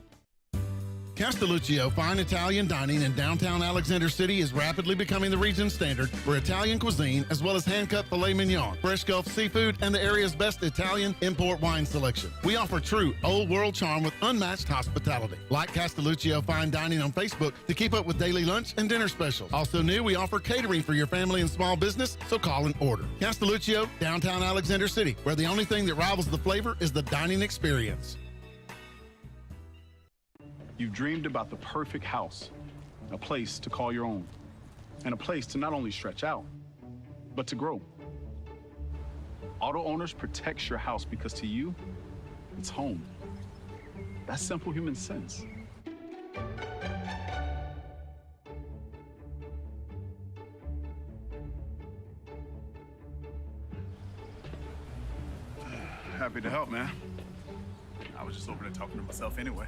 Castelluccio Fine Italian Dining in downtown Alexander City is rapidly becoming the region's standard for Italian cuisine, as well as hand-cut filet mignon, fresh Gulf seafood, and the area's best Italian import wine selection. We offer true old-world charm with unmatched hospitality. Like Castelluccio Fine Dining on Facebook to keep up with daily lunch and dinner specials. Also new, we offer catering for your family and small business, so call and order. Castelluccio, downtown Alexander City, where the only thing that rivals the flavor is the dining experience. You've dreamed about the perfect house, a place to call your own, and a place to not only stretch out, but to grow. Auto Owners protects your house because to you, it's home. That's simple human sense. Happy to help, man. I was just over there talking to myself anyway.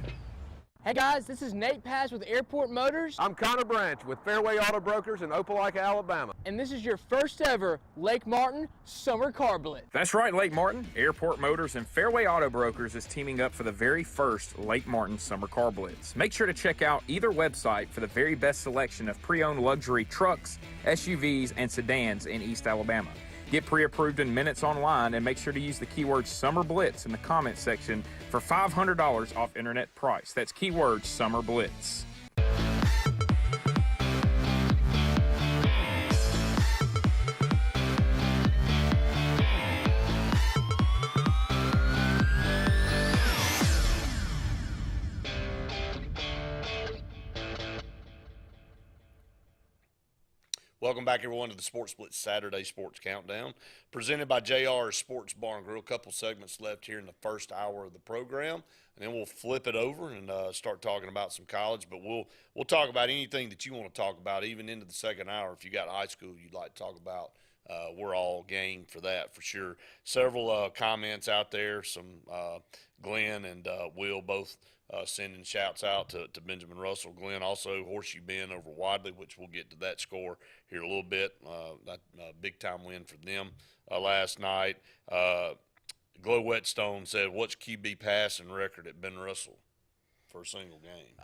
Hey guys, this is Nate Paz with Airport Motors. I'm Connor Branch with Fairway Auto Brokers in Opelika, Alabama. And this is your first ever Lake Martin Summer Car Blitz. That's right, Lake Martin. Airport Motors and Fairway Auto Brokers is teaming up for the very first Lake Martin Summer Car Blitz. Make sure to check out either website for the very best selection of pre-owned luxury trucks, SUVs, and sedans in East Alabama. Get pre-approved in minutes online and make sure to use the keyword Summer Blitz in the comments section for $500 off internet price. That's keyword Summer Blitz. Welcome back, everyone, to the Sports Blitz Saturday Sports Countdown, presented by JR Sports Bar and Grill. A couple segments left here in the first hour of the program, and then we'll flip it over and start talking about some college. But we'll talk about anything that you want to talk about, even into the second hour. If you got high school you'd like to talk about, we're all game for that for sure. Several comments out there. Some Glenn and Will both sending shouts out to Benjamin Russell. Glenn also Horseshoe Bend over Wadley, which we'll get to that score here a little bit. That big-time win for them last night. Glow Whetstone said, what's QB passing record at Ben Russell for a single game?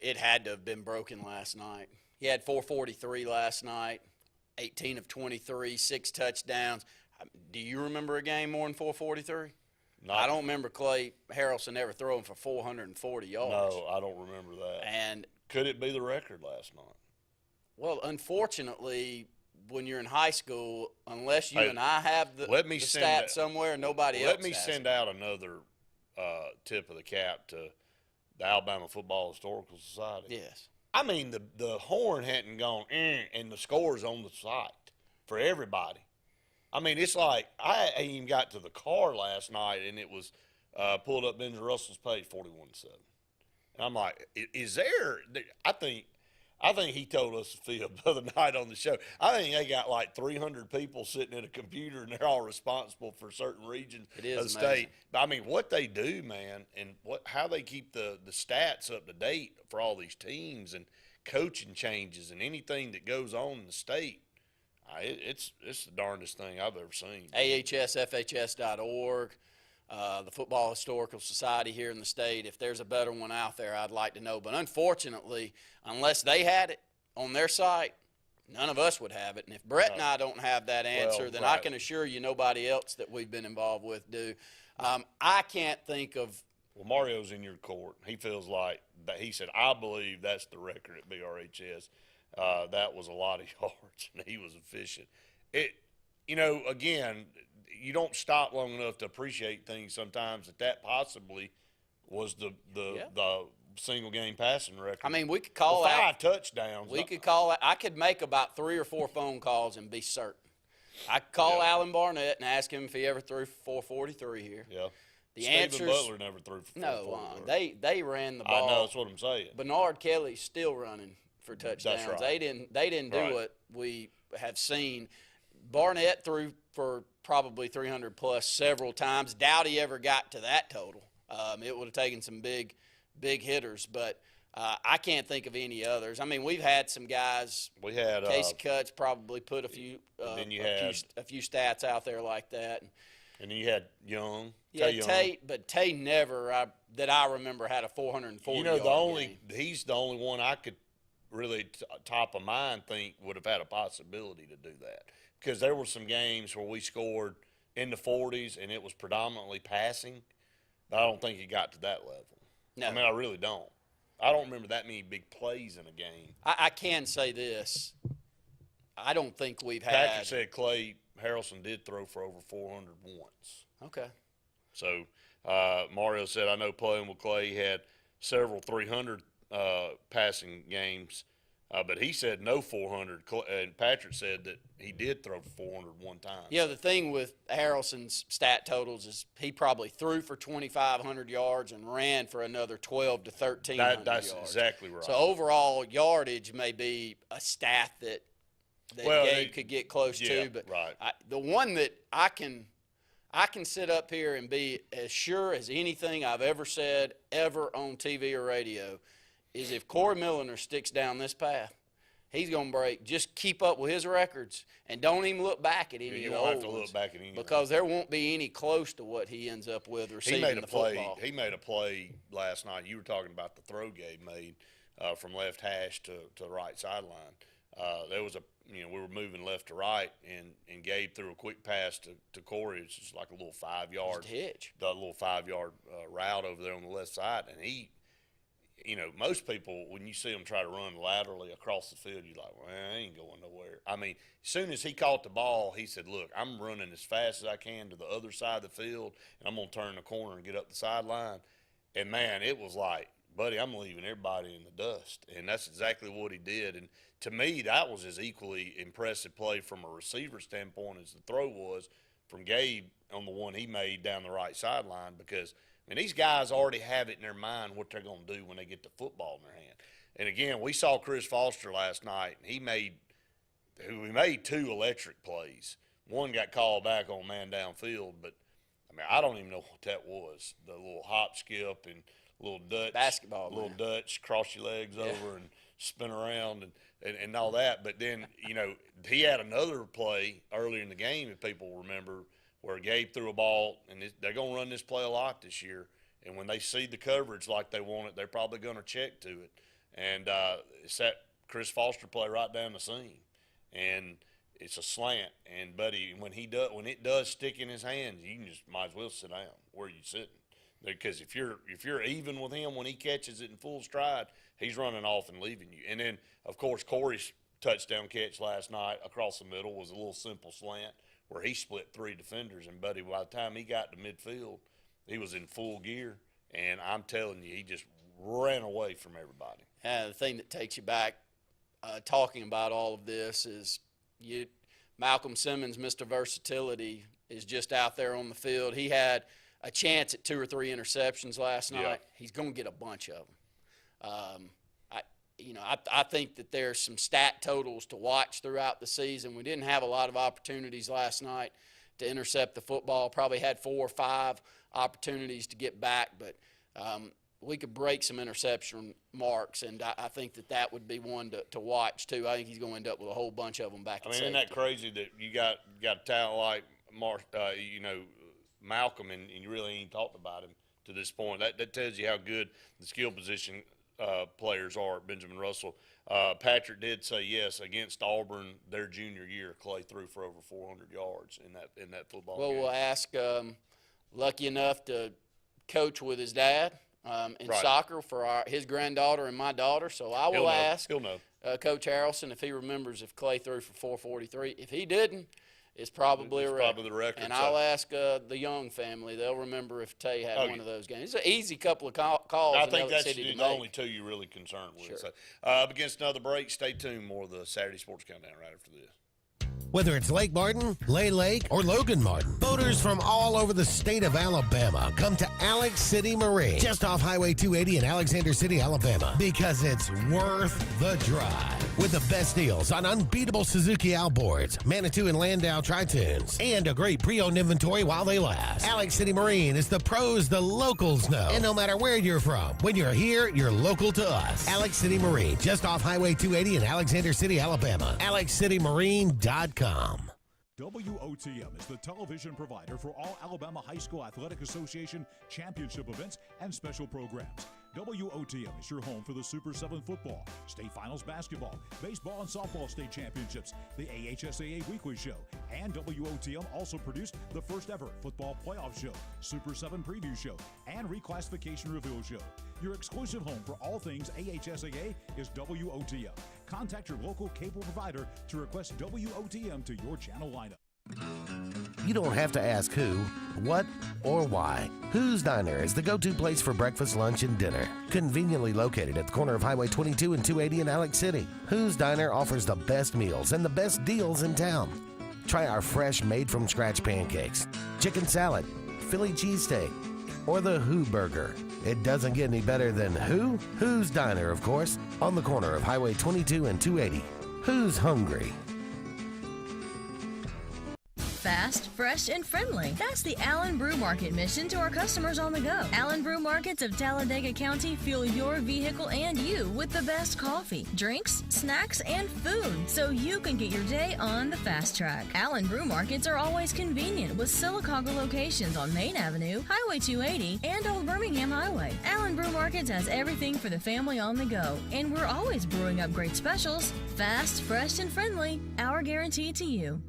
It had to have been broken last night. He had 443 last night, 18 of 23, 6 touchdowns. Do you remember a game more than 443? I don't remember Clay Harrelson ever throwing for 440 yards. No, I don't remember that. And could it be the record last night? Well, unfortunately, when you're in high school, unless you and I have the stat somewhere, nobody else Let me send out another tip of the cap to the Alabama Football Historical Society. Yes. I mean, the horn hadn't gone, and the score's on the site for everybody. I mean, it's like I even got to the car last night, and it was pulled up Benjamin Russell's page, 41-7. And I'm like, is there – I think he told us a fib the other night on the show. I think they got like 300 people sitting at a computer, and they're all responsible for certain regions of the state. But, I mean, what they do, man, and how they keep the stats up to date for all these teams and coaching changes and anything that goes on in the state, it's the darndest thing I've ever seen. AHSFHS.org, the Football Historical Society here in the state. If there's a better one out there, I'd like to know. But unfortunately, unless they had it on their site, none of us would have it. And if Brett and I don't have that answer, then I can assure you nobody else that we've been involved with do. I can't think of – Well, Mario's in your court. He feels like that. He said, I believe that's the record at BRHS. That was a lot of yards, and he was efficient. Again, you don't stop long enough to appreciate things sometimes that possibly was the single game passing record. I mean, we could call out 5 touchdowns. We could call it. I could make about 3 or 4 phone calls and be certain. I could call Alan Barnett and ask him if he ever threw 443 here. Yeah. Stephen Butler never threw for 443. No, they ran the ball. I know, that's what I'm saying. Bernard Kelly's still running for touchdowns. That's right. They didn't do what we have seen. Barnett threw for probably 300 plus several times. Doubt he ever got to that total. It would have taken some big hitters, but I can't think of any others. I mean, we've had some guys. We had Casey Cutts probably put a few stats out there like that. And then you had Young. Yeah, Tate, but Tate never that I remember had a 440. He's the only one I could really top of mind think would have had a possibility to do that, because there were some games where we scored in the 40s and it was predominantly passing, but I don't think it got to that level. No. I mean, I really don't. I don't remember that many big plays in a game. I can say this. I don't think we've had. Patrick said Clay Harrelson did throw for over 400 once. Okay. So Mario said, I know playing with Clay, he had several 300 passing games, but he said no 400. And Patrick said that he did throw for 400 one time. Yeah, the thing with Harrelson's stat totals is he probably threw for 2,500 yards and ran for another 12 to 1,300 yards. That's exactly right. So overall yardage may be a stat that Gabe could get close to. But right. the one that I can I can sit up here and be as sure as anything I've ever said ever on TV or radio is if Corey Milliner sticks down this path, he's going to break. Just keep up with his records and don't even look back at any of the You don't old have to ones, look back at any because there won't be any close to what he ends up with receiving the football. He made a play last night. You were talking about the throw Gabe made from left hash to the right sideline. There was we were moving left to right, and Gabe threw a quick pass to Corey. It's just like a little 5-yard hitch. The little 5-yard route over there on the left side, and he. Most people, when you see them try to run laterally across the field, you're like, well, I ain't going nowhere. I mean, as soon as he caught the ball, he said, look, I'm running as fast as I can to the other side of the field, and I'm going to turn the corner and get up the sideline. And, man, it was like, buddy, I'm leaving everybody in the dust. And that's exactly what he did. And to me, that was as equally impressive play from a receiver standpoint as the throw was from Gabe on the one he made down the right sideline, because – I mean, these guys already have it in their mind what they're going to do when they get the football in their hand. And, again, we saw Chris Foster last night. He made 2 electric plays. One got called back on man downfield, but, I mean, I don't even know what that was. The little hop, skip, and little Dutch. Basketball, little man. Dutch, cross your legs over and spin around and all that. But then, he had another play earlier in the game, if people remember, where Gabe threw a ball, and they're going to run this play a lot this year. And when they see the coverage like they want it, they're probably going to check to it. And it's that Chris Foster play right down the seam. And it's a slant. And, buddy, when it does stick in his hands, you can just might as well sit down where you're sitting. Because if you're even with him when he catches it in full stride, he's running off and leaving you. And then, of course, Corey's touchdown catch last night across the middle was a little simple slant where he split 3 defenders, and, buddy, by the time he got to midfield, he was in full gear, and I'm telling you, he just ran away from everybody. And the thing that takes you back talking about all of this is Malcolm Simmons, Mr. Versatility, is just out there on the field. He had a chance at 2 or 3 interceptions last night. Yeah. He's going to get a bunch of them. I think that there's some stat totals to watch throughout the season. We didn't have a lot of opportunities last night to intercept the football. Probably had 4 or 5 opportunities to get back, but we could break some interception marks, and I think that would be one to watch too. I think he's going to end up with a whole bunch of them back. I mean, isn't that crazy that you got a talent like Malcolm, and you really ain't talked about him to this point? That tells you how good the skill position players are. Benjamin Russell. Patrick did say yes against Auburn their junior year. Clay threw for over 400 yards in that football game. We'll ask. Lucky enough to coach with his dad in soccer for his granddaughter and my daughter. So I will ask Coach Harrelson if he remembers if Clay threw for 443. If he didn't, it's probably a record. Probably the record. And I'll ask the Young family. They'll remember if Tay had one of those games. It's an easy couple of calls. I think that's the only 2 you're really concerned with. Sure. So, up against another break, stay tuned. More of the Saturday Sports Countdown right after this. Whether it's Lake Martin, Lay Lake, or Logan Martin, boaters from all over the state of Alabama come to Alex City Marine, just off Highway 280 in Alexander City, Alabama, because it's worth the drive. With the best deals on unbeatable Suzuki outboards, Manitou and Landau tri-tunes, and a great pre-owned inventory while they last. Alex City Marine is the pros the locals know. And no matter where you're from, when you're here, you're local to us. Alex City Marine, just off Highway 280 in Alexander City, Alabama. AlexCityMarine.com. WOTM is the television provider for all Alabama High School Athletic Association championship events and special programs. WOTM is your home for the Super 7 football, state finals basketball, baseball and softball state championships, the AHSAA weekly show, and WOTM also produced the first ever football playoff show, Super 7 preview show, and reclassification reveal show. Your exclusive home for all things AHSAA is WOTM. Contact your local cable provider to request WOTM to your channel lineup. You don't have to ask who, what, or why. Who's Diner is the go-to place for breakfast, lunch, and dinner. Conveniently located at the corner of Highway 22 and 280 in Alex City. Who's Diner offers the best meals and the best deals in town. Try our fresh, made-from-scratch pancakes, chicken salad, Philly cheesesteak, or the Who Burger. It doesn't get any better than who? Who's Diner, of course, on the corner of Highway 22 and 280. Who's hungry? Fast, fresh, and friendly. That's the Allen Brew Market mission to our customers on the go. Allen Brew Markets of Talladega County fuel your vehicle and you with the best coffee, drinks, snacks, and food so you can get your day on the fast track. Allen Brew Markets are always convenient with Sylacauga locations on Main Avenue, Highway 280, and Old Birmingham Highway. Allen Brew Markets has everything for the family on the go, and we're always brewing up great specials. Fast, fresh, and friendly, our guarantee to you.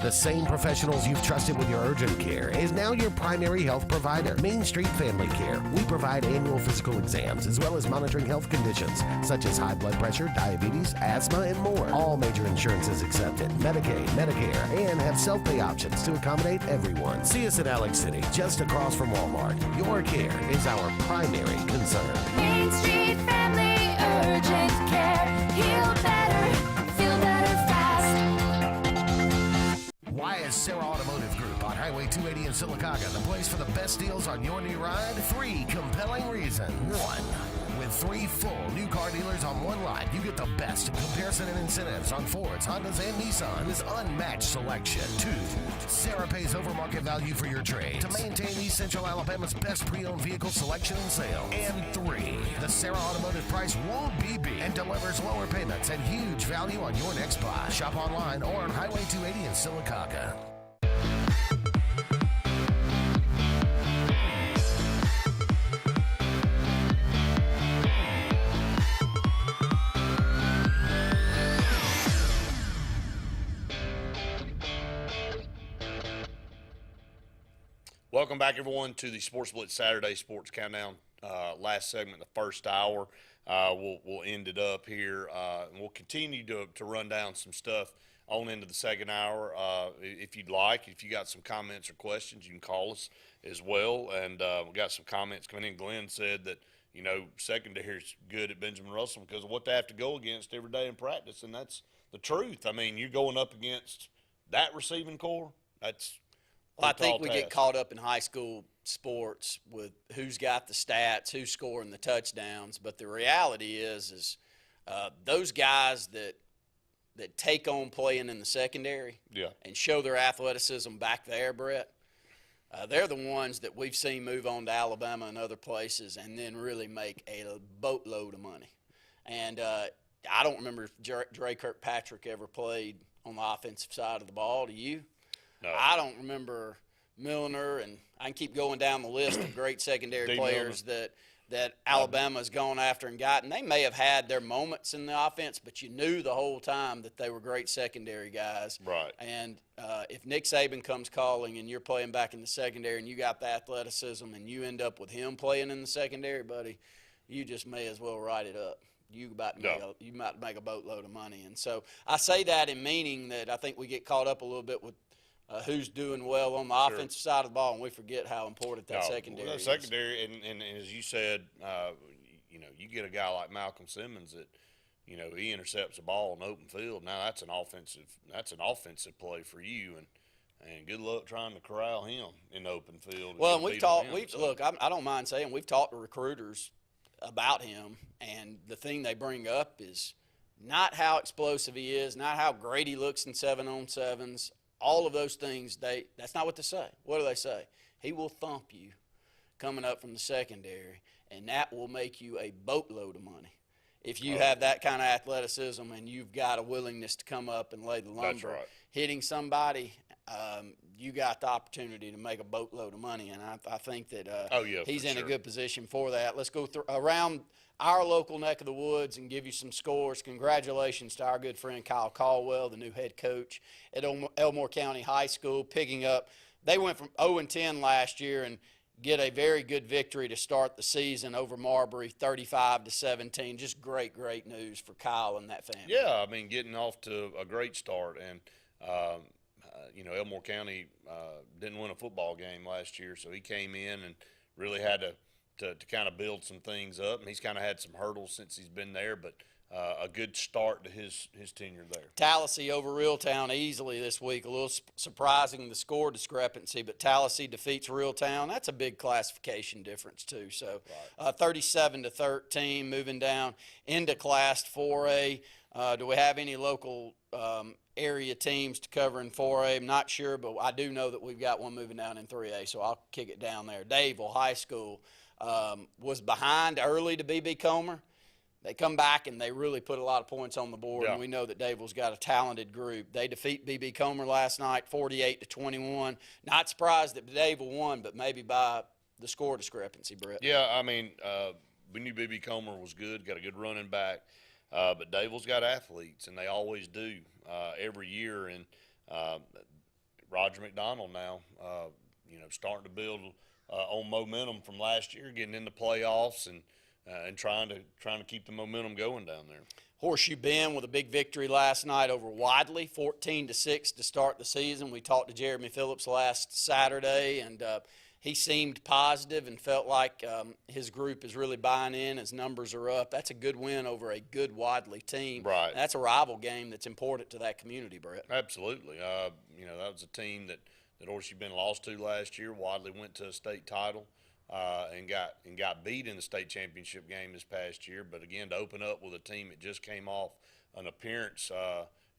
The same professionals you've trusted with your urgent care is now your primary health provider, Main Street Family Care. We provide annual physical exams as well as monitoring health conditions such as high blood pressure, diabetes, asthma, and more. All major insurances accepted, Medicaid, Medicare, and have self-pay options to accommodate everyone. See us in Alex City, just across from Walmart. Your care is our primary concern. Main Street Family Urgent Care. Heal better, feel better fast. Why is Sarah Automotive Group on Highway 280 in Sylacauga the place for the best deals on your new ride? 3 compelling reasons. 1. With 3 full new car dealers on one lot, you get the best in comparison and incentives on Fords, Hondas, and Nissans. Unmatched selection. 2. Sarah pays over market value for your trade to maintain East Central Alabama's best pre-owned vehicle selection and sales. And 3. The Sarah Automotive price won't be beat and delivers lower payments and huge value on your next buy. Shop online or on Highway 280 in Sylacauga. Welcome back, everyone, to the Sports Blitz Saturday Sports Countdown. Last segment, the first hour. We'll end it up here, and we'll continue to run down some stuff on into the second hour. If you'd like, if you got some comments or questions, you can call us as well. And we got some comments coming in. Glenn said that, you know, secondary is good at Benjamin Russell because of what they have to go against every day in practice, and that's the truth. I mean, you're going up against that receiving core. That's Well, I think we get caught up in high school sports with who's got the stats, who's scoring the touchdowns. But the reality is those guys that take on playing in the secondary and show their athleticism back there, Brett, they're the ones that we've seen move on to Alabama and other places and then really make a boatload of money. And I don't remember if Dre Kirkpatrick ever played on the offensive side of the ball. Do you? No. I don't remember Milner, and I can keep going down the list of great secondary players that Alabama's gone after and gotten. They may have had their moments in the offense, but you knew the whole time that they were great secondary guys. Right. And if Nick Saban comes calling and you're playing back in the secondary and you got the athleticism and you end up with him playing in the secondary, buddy, you just may as well write it up. You might make a boatload of money. And so I say that in meaning that I think we get caught up a little bit with who's doing well on the offensive side of the ball, and we forget how important that secondary is. Secondary, and as you said, you know, you get a guy like Malcolm Simmons that, you know, he intercepts a ball in open field. Now that's an offensive play for you, and good luck trying to corral him in the open field. Well, and look, I don't mind saying we've talked to recruiters about him, and the thing they bring up is not how explosive he is, not how great he looks in 7-on-7s. All of those things, that's not what they say. What do they say? He will thump you coming up from the secondary, and that will make you a boatload of money. If you have that kind of athleticism and you've got a willingness to come up and lay the lumber, hitting somebody, you got the opportunity to make a boatload of money, and I think that he's in a good position for that. Let's go around our local neck of the woods and give you some scores. Congratulations to our good friend Kyle Caldwell, the new head coach at Elmore County High School, picking up. They went from 0-10 last year and get a very good victory to start the season over Marbury, 35-17. Just great news for Kyle and that family. Yeah, I mean, getting off to a great start. And, you know, Elmore County didn't win a football game last year, so he came in and really had to kind of build some things up. And he's kind of had some hurdles since he's been there, but a good start to his tenure there. Tallahassee over Reeltown easily this week. A little surprising the score discrepancy, but Tallahassee defeats Reeltown. That's a big classification difference too. So 37-13, moving down into Class 4A. Do we have any local area teams to cover in 4A? I'm not sure, but I do know that we've got one moving down in 3A, so I'll kick it down there. Dadeville High School was behind early to B.B. Comer. They come back and they really put a lot of points on the board, and we know that Dadeville's got a talented group. They defeat B.B. Comer last night, 48-21. Not surprised that Dadeville won, but maybe by the score discrepancy, Brett. Yeah, I mean, we knew B.B. Comer was good, got a good running back, but Dadeville's got athletes, and they always do every year. And Roger McDonald now, starting to build on momentum from last year, getting into playoffs and trying to keep the momentum going down there. Horseshoe Bend with a big victory last night over Wadley, 14-6 to start the season. We talked to Jeremy Phillips last Saturday, and he seemed positive and felt like his group is really buying in. His numbers are up. That's a good win over a good Wadley team. Right. And that's a rival game that's important to that community, Brett. Absolutely. That was a team that Horseshoe Bend lost to last year. Wadley went to a state title. And got beat in the state championship game this past year. But again, to open up with a team that just came off an appearance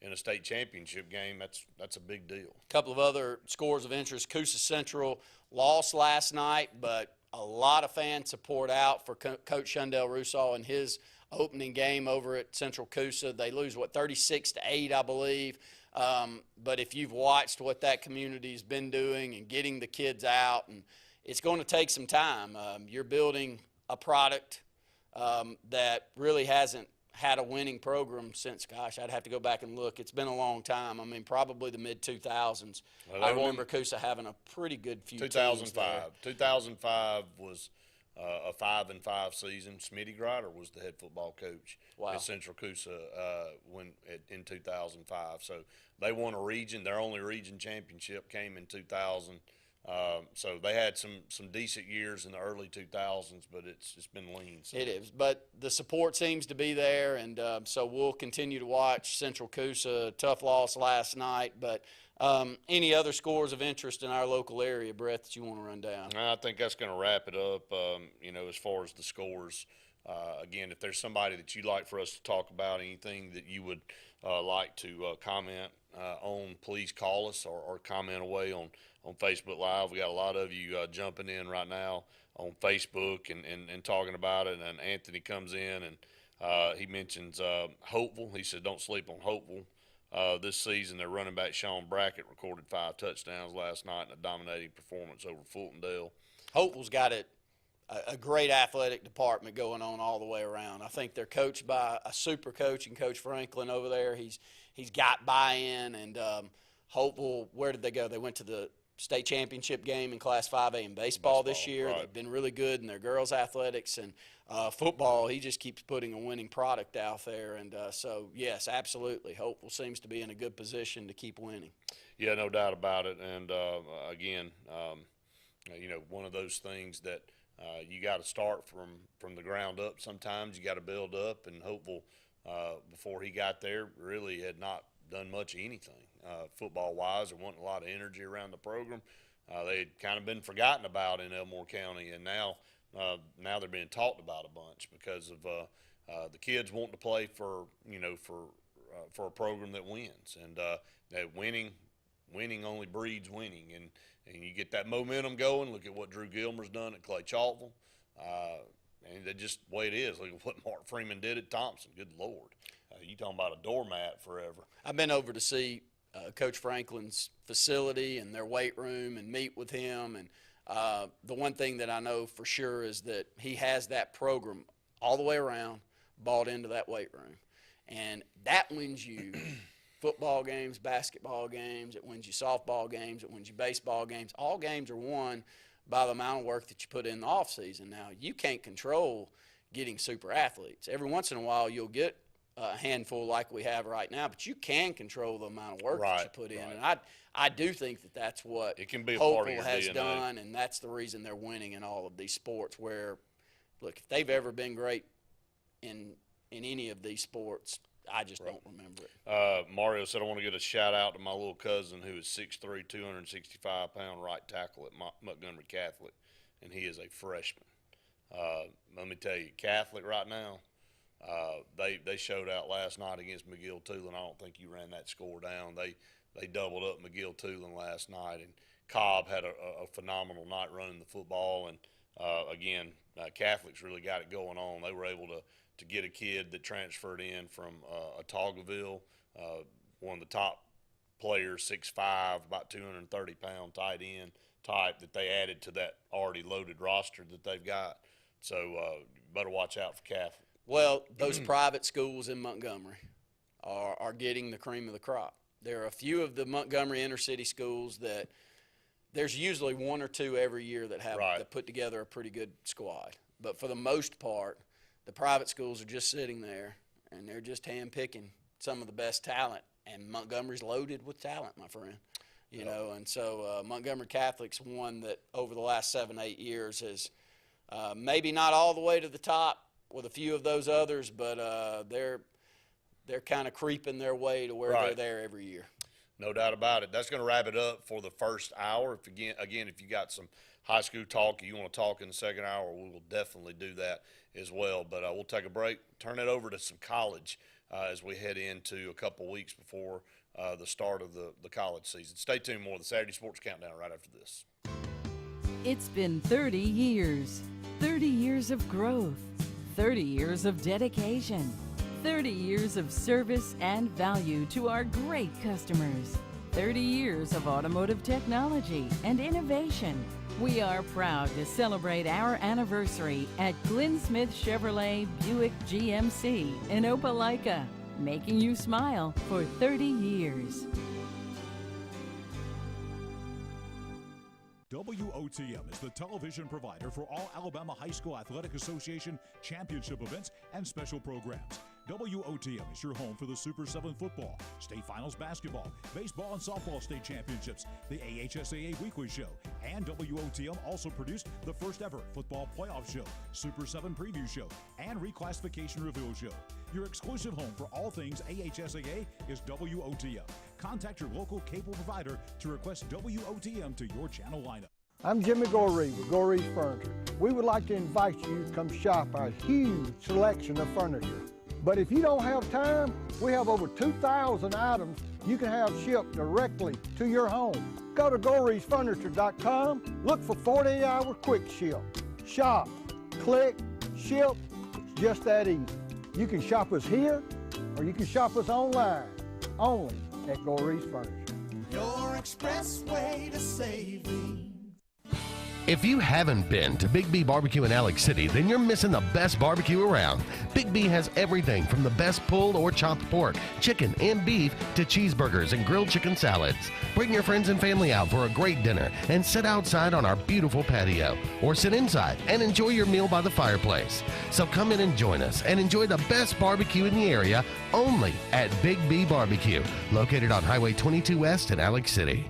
in a state championship game, that's a big deal. A couple of other scores of interest. Coosa Central lost last night, but a lot of fan support out for Coach Shundell Russaw in his opening game over at Central Coosa. They lose, 36-8, I believe. But if you've watched what that community's been doing and getting the kids out, and it's going to take some time. You're building a product that really hasn't had a winning program since, gosh, I'd have to go back and look. It's been a long time. I mean, probably the mid-2000s. I remember Coosa having a pretty good few 2005. 2005 was a 5-5 season. Smitty Grider was the head football coach at Central Coosa in 2005. So they won a region. Their only region championship came in 2000. So they had some decent years in the early 2000s, but it's been lean. So. It is, but the support seems to be there, and so we'll continue to watch Central Coosa. Tough loss last night, but any other scores of interest in our local area, Brett, that you want to run down? I think that's going to wrap it up, as far as the scores. Again, if there's somebody that you'd like for us to talk about, anything that you would like to comment on, please call us or comment away on Facebook Live. We got a lot of you jumping in right now on Facebook and talking about it. And Anthony comes in and he mentions Hopeville. He said, don't sleep on Hopeville. This season, their running back Sean Brackett recorded 5 touchdowns last night in a dominating performance over Fultondale. Hopeville's got a great athletic department going on all the way around. I think they're coached by a super coach and Coach Franklin over there. He's got buy-in, and Hopeville, where did they go? They went to the state championship game in Class 5A in baseball this year. Right. They've been really good in their girls' athletics, and football, he just keeps putting a winning product out there. And so, yes, absolutely, Hopeville seems to be in a good position to keep winning. Yeah, no doubt about it. And, again, one of those things that you got to start from the ground up. Sometimes you got to build up, and Hopeville, before he got there, really had not done much of anything football-wise. There wasn't a lot of energy around the program. They had kind of been forgotten about in Elmore County, and now they're being talked about a bunch because of the kids wanting to play for a program that wins, and that winning only breeds winning, and you get that momentum going. Look at what Drew Gilmer's done at Clay Chalkville, and that's just the way it is. Look at what Mark Freeman did at Thompson. Good Lord. You talking about a doormat forever. I've been over to see Coach Franklin's facility and their weight room and meet with him. And the one thing that I know for sure is that he has that program all the way around bought into that weight room. And that wins you football games, basketball games, it wins you softball games, it wins you baseball games. All games are won by the amount of work that you put in the off season. Now, you can't control getting super athletes. Every once in a while you'll get a handful like we have right now, but you can control the amount of work that you put in. And I do think that that's what it can be a part of your has DNA. done, and that's the reason they're winning in all of these sports where, look, if they've ever been great in in any of these sports. I just don't remember it. Mario said, I want to get a shout out to my little cousin who is 6'3", 265-pound right tackle at Montgomery Catholic, and he is a freshman. Let me tell you, Catholic right now, they showed out last night against McGill-Tulane. I don't think you ran that score down. They doubled up McGill-Tulane last night, and Cobb had a phenomenal night running the football. And again, Catholic's really got it going on. They were able to get a kid that transferred in from Otaugaville, one of the top players, 6'5", about 230-pound tight end type that they added to that already loaded roster that they've got. So better watch out for Catholic. Well, those private schools in Montgomery are getting the cream of the crop. There are a few of the Montgomery inner city schools that there's usually one or two every year that have that put together a pretty good squad. But for the most part, the private schools are just sitting there, and they're just hand-picking some of the best talent. And Montgomery's loaded with talent, my friend. You know, and so Montgomery Catholic's one that over the last 7-8 years has maybe not all the way to the top with a few of those others, but they're kind of creeping their way to where they're there every year. No doubt about it. That's going to wrap it up for the first hour. If if you got some high school talk you want to talk in the second hour, we will definitely do that as well. But we'll take a break, turn it over to some college as we head into a couple weeks before the start of the college season. Stay tuned. More of the Saturday Sports Countdown right after this. It's been 30 years. 30 years of growth. 30 years of dedication. 30 years of service and value to our great customers. 30 years of automotive technology and innovation. We are proud to celebrate our anniversary at Glenn Smith Chevrolet Buick GMC in Opelika, making you smile for 30 years. WOTM is the television provider for all Alabama High School Athletic Association championship events and special programs. WOTM is your home for the Super 7 football, state finals basketball, baseball and softball state championships, the AHSAA weekly show, and WOTM also produced the first ever football playoff show, Super 7 preview show, and reclassification reveal show. Your exclusive home for all things AHSAA is WOTM. Contact your local cable provider to request WOTM to your channel lineup. I'm Jimmy Goree with Goree's Furniture. We would like to invite you to come shop our huge selection of furniture. But if you don't have time, we have over 2,000 items you can have shipped directly to your home. Go to GoreesFurniture.com, look for 48-hour quick ship. Shop, click, ship, it's just that easy. You can shop us here, or you can shop us online, only at Gorees Furniture. Your expressway to saving. If you haven't been to Big B Barbecue in Alex City, then you're missing the best barbecue around. Big B has everything from the best pulled or chopped pork, chicken, and beef to cheeseburgers and grilled chicken salads. Bring your friends and family out for a great dinner and sit outside on our beautiful patio, or sit inside and enjoy your meal by the fireplace. So come in and join us and enjoy the best barbecue in the area only at Big B Barbecue, located on Highway 22 West in Alex City.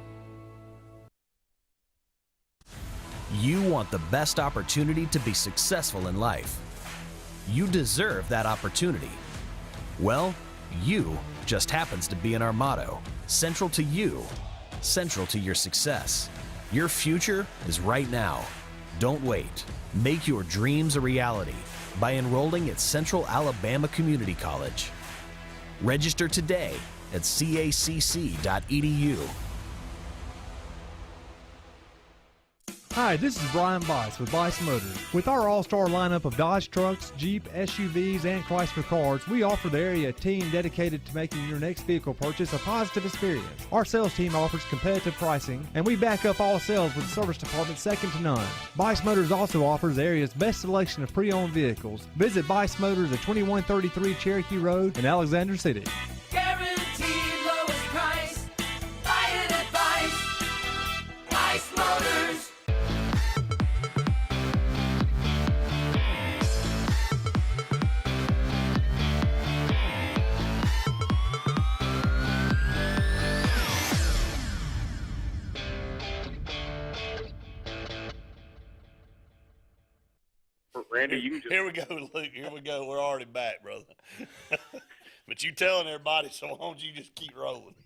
You want the best opportunity to be successful in life. You deserve that opportunity. Well, you just happens to be in our motto, central to you, central to your success. Your future is right now. Don't wait. Make your dreams a reality by enrolling at Central Alabama Community College. Register today at cacc.edu. Hi, this is Brian Bice with Bice Motors. With our all-star lineup of Dodge trucks, Jeep, SUVs, and Chrysler cars, we offer the area team dedicated to making your next vehicle purchase a positive experience. Our sales team offers competitive pricing, and we back up all sales with a service department second to none. Bice Motors also offers the area's best selection of pre-owned vehicles. Visit Bice Motors at 2133 Cherokee Road in Alexander City. Guaranteed lowest price. Buy it at Bice Motors. Randy, you can just... Here we go, Luke. Here we go. We're already back, brother. But you telling everybody, so why don't you just keep rolling?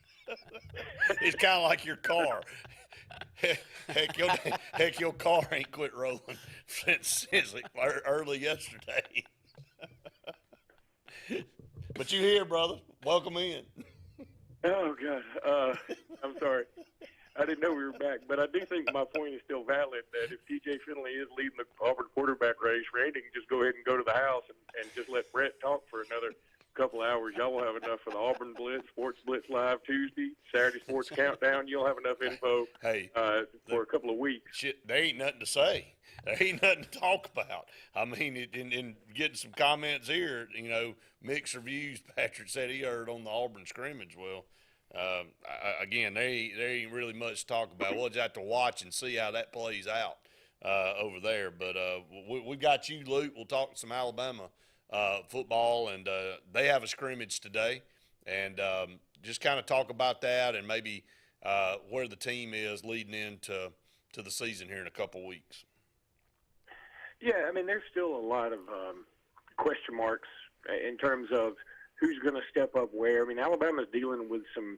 It's kind of like your car. Heck, your car ain't quit rolling since like early yesterday. But you here, brother. Welcome in. Oh, God. I'm sorry. I didn't know we were back, but I do think my point is still valid that if TJ Finley is leading the Auburn quarterback race, Randy can just go ahead and go to the house and just let Brett talk for another couple of hours. Y'all will have enough for the Auburn Blitz, Sports Blitz Live Tuesday, Saturday Sports Countdown. You'll have enough info for a couple of weeks. Shit, there ain't nothing to say. There ain't nothing to talk about. I mean, in getting some comments here, mixed reviews. Patrick said he heard on the Auburn scrimmage. Well, again, there ain't really much to talk about. We'll just have to watch and see how that plays out over there. But we got you, Luke. We'll talk some Alabama football, and they have a scrimmage today. And just kind of talk about that and maybe where the team is leading into the season here in a couple weeks. Yeah, I mean, there's still a lot of question marks in terms of who's going to step up where. I mean, Alabama's dealing with some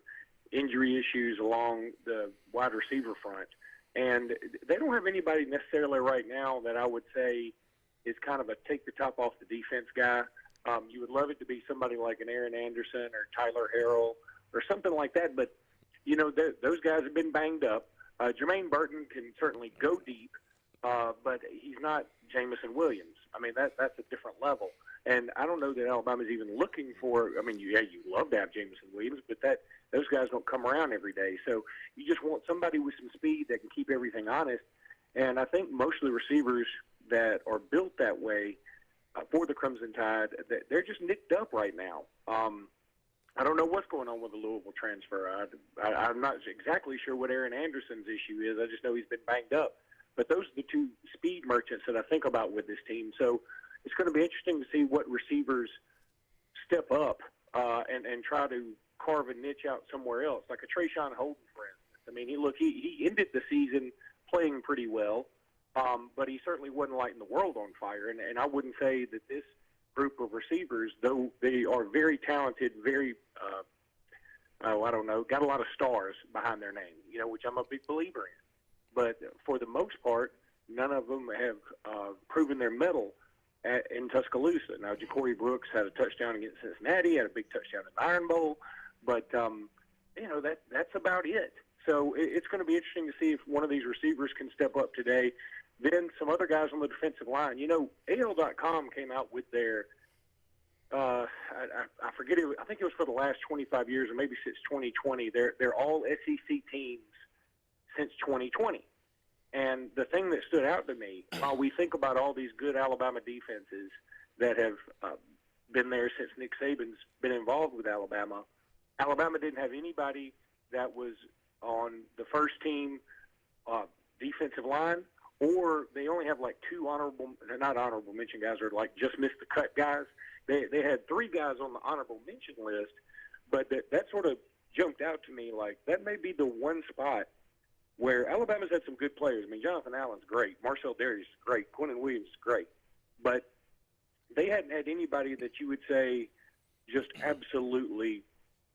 injury issues along the wide receiver front, and they don't have anybody necessarily right now that I would say is kind of a take the top off the defense guy. You would love it to be somebody like an Aaron Anderson or Tyler Harrell or something like that, but, those guys have been banged up. Jermaine Burton can certainly go deep, but he's not Jamison Williams. I mean, that's a different level. And I don't know that Alabama's even looking for – I mean, you love to have Jamison Williams, but those guys don't come around every day. So you just want somebody with some speed that can keep everything honest. And I think most of the receivers that are built that way for the Crimson Tide, they're just nicked up right now. I don't know what's going on with the Louisville transfer. I'm not exactly sure what Aaron Anderson's issue is. I just know he's been banged up. But those are the two speed merchants that I think about with this team. So it's going to be interesting to see what receivers step up and try to carve a niche out somewhere else, like a Trayshawn Holden, for instance. I mean, he ended the season playing pretty well, but he certainly wasn't lighting the world on fire. And I wouldn't say that this group of receivers, though they are very talented, very, got a lot of stars behind their name, which I'm a big believer in. But for the most part, none of them have proven their mettle in Tuscaloosa. Now, Ja'Cory Brooks had a touchdown against Cincinnati, had a big touchdown in the Iron Bowl, but, that's about it. So it's going to be interesting to see if one of these receivers can step up today. Then some other guys on the defensive line. AL.com came out with their I forget it. I think it was for the last 25 years or maybe since 2020. They're all SEC teams since 2020. And the thing that stood out to me, while we think about all these good Alabama defenses that have been there since Nick Saban's been involved with Alabama, Alabama didn't have anybody that was on the first team defensive line, or they only have like two not honorable mention guys, or like just missed the cut guys. They had three guys on the honorable mention list, but that sort of jumped out to me like that may be the one spot where Alabama's had some good players. I mean, Jonathan Allen's great. Marcel Darius is great. Quinnen Williams is great. But they hadn't had anybody that you would say just absolutely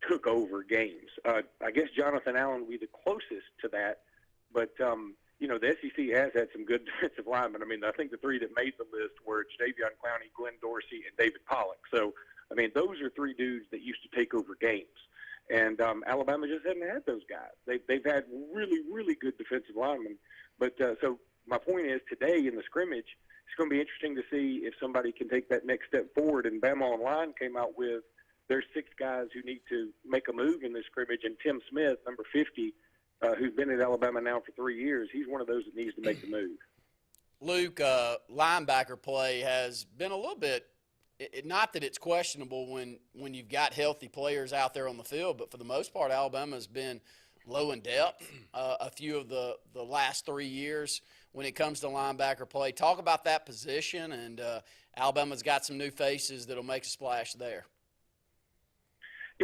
took over games. I guess Jonathan Allen would be the closest to that. But, the SEC has had some good defensive linemen. I mean, I think the three that made the list were Jadeveon Clowney, Glenn Dorsey, and David Pollock. So, I mean, those are three dudes that used to take over games. And Alabama just hasn't had those guys. They've had really, really good defensive linemen. But so my point is today in the scrimmage, it's going to be interesting to see if somebody can take that next step forward. And Bama Online came out with there's 6 guys who need to make a move in this scrimmage. And Tim Smith, number 50, who's been at Alabama now for 3 years, he's one of those that needs to make the move. Luke, linebacker play has been a little bit not that it's questionable when you've got healthy players out there on the field, but for the most part, Alabama's been low in depth a few of the last 3 years when it comes to linebacker play. Talk about that position, and Alabama's got some new faces that'll make a splash there.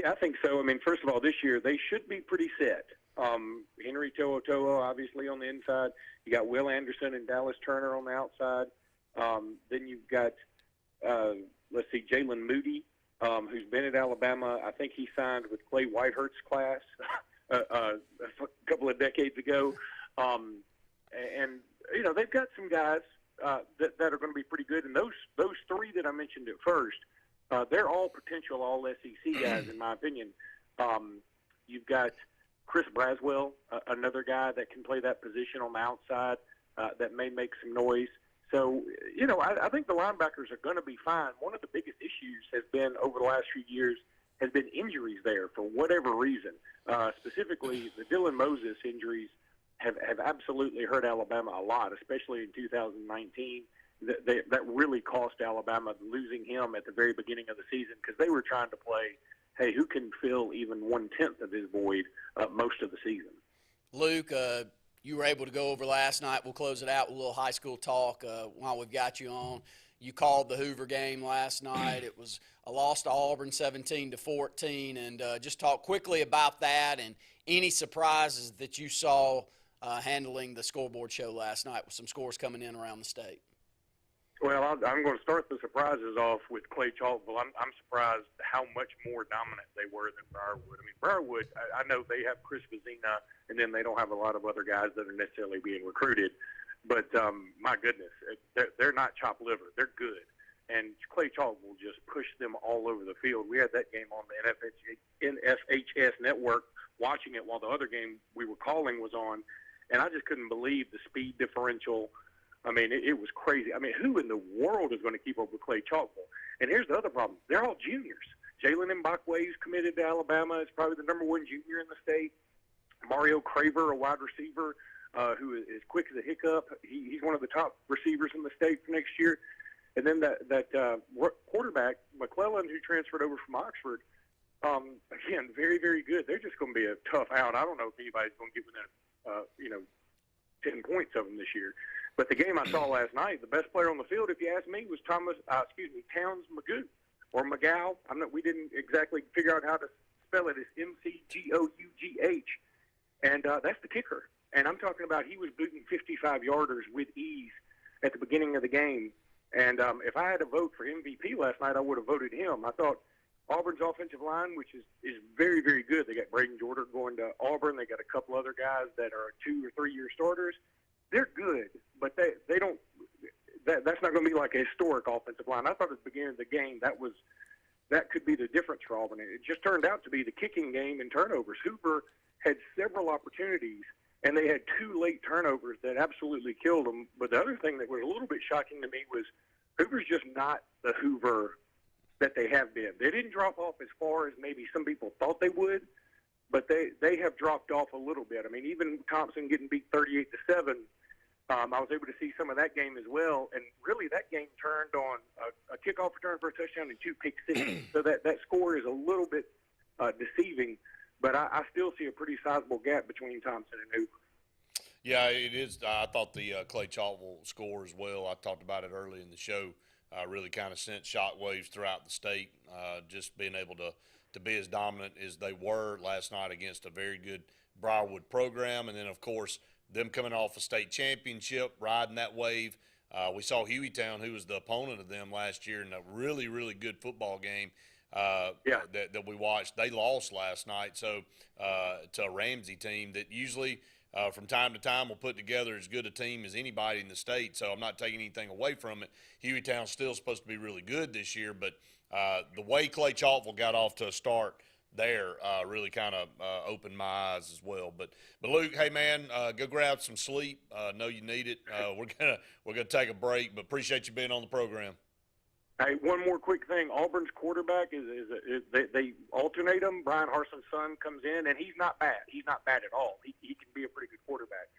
Yeah, I think so. I mean, first of all, this year they should be pretty set. Henry To'oTo'o, obviously, on the inside. You got Will Anderson and Dallas Turner on the outside. Then you've got, let's see, Jalen Moody, who's been at Alabama. I think he signed with Clay Whitehurst's class a couple of decades ago. And you know, they've got some guys that are going to be pretty good. And those three that I mentioned at first, they're all potential all-SEC guys, in my opinion. You've got Chris Braswell, another guy that can play that position on the outside that may make some noise. So, you know, I think the linebackers are going to be fine. One of the biggest issues has been over the last few years has been injuries there for whatever reason. Specifically, the Dylan Moses injuries have absolutely hurt Alabama a lot, especially in 2019. That really cost Alabama losing him at the very beginning of the season because they were trying to play, hey, who can fill even 1/10 of this void most of the season? Luke, you were able to go over last night. We'll close it out with a little high school talk while we've got you on. You called the Hoover game last night. It was a loss to Auburn 17-14. And just talk quickly about that and any surprises that you saw handling the scoreboard show last night with some scores coming in around the state. Well, I'm going to start the surprises off with Clay Chalkville. I'm surprised how much more dominant they were than Briarwood. I mean, Briarwood, I know they have Chris Vizina, and then they don't have a lot of other guys that are necessarily being recruited. But, my goodness, they're not chopped liver. They're good. And Clay Chalkville just pushed them all over the field. We had that game on the NFHS network, watching it while the other game we were calling was on, and I just couldn't believe the speed differential. I mean, it was crazy. I mean, who in the world is going to keep up with Clay Chalkville? And here's the other problem. They're all juniors. Jalen Mbakwe, who's committed to Alabama, is probably the #1 junior in the state. Mario Craver, a wide receiver who is quick as a hiccup. He's one of the top receivers in the state for next year. And then that quarterback, McClellan, who transferred over from Oxford, again, very, very good. They're just going to be a tough out. I don't know if anybody's going to get within 10 points of them this year. But the game I saw last night, the best player on the field, if you ask me, was Towns Magoo or McGough. We didn't exactly figure out how to spell it. It's McGough. And that's the kicker. And I'm talking about he was booting 55-yarders with ease at the beginning of the game. And if I had to vote for MVP last night, I would have voted him. I thought Auburn's offensive line, which is very, very good. They got Braden Jordan going to Auburn. They got a couple other guys that are 2 or 3 year starters. They're good, but they don't. That's not going to be like a historic offensive line. I thought at the beginning of the game that could be the difference for Auburn. It just turned out to be the kicking game and turnovers. Hoover had several opportunities, and they had 2 late turnovers that absolutely killed them. But the other thing that was a little bit shocking to me was Hoover's just not the Hoover that they have been. They didn't drop off as far as maybe some people thought they would, but they have dropped off a little bit. I mean, even Thompson getting beat 38-7, I was able to see some of that game as well. And really that game turned on a kickoff return for a touchdown and 2 pick sixes. So that score is a little bit deceiving, but I still see a pretty sizable gap between Thompson and Hoover. Yeah, it is. I thought the Clay Chalkville score as well, I talked about it early in the show, really kind of sent shockwaves throughout the state, just being able to be as dominant as they were last night against a very good Briarwood program. And then, of course, them coming off a state championship, riding that wave. We saw Hueytown, who was the opponent of them last year, in a really, really good football game that we watched. They lost last night to a Ramsey team that usually from time to time will put together as good a team as anybody in the state. So I'm not taking anything away from it. Hueytown's still supposed to be really good this year, but the way Clay Chalkville got off to a start there really kind of opened my eyes as well. But Luke, hey man, go grab some sleep. Know you need it. We're gonna take a break, but appreciate you being on the program. Hey, one more quick thing. Auburn's quarterback is they alternate him. Brian Harson's son comes in, and he's not bad. He's not bad at all. He can be a pretty good quarterback.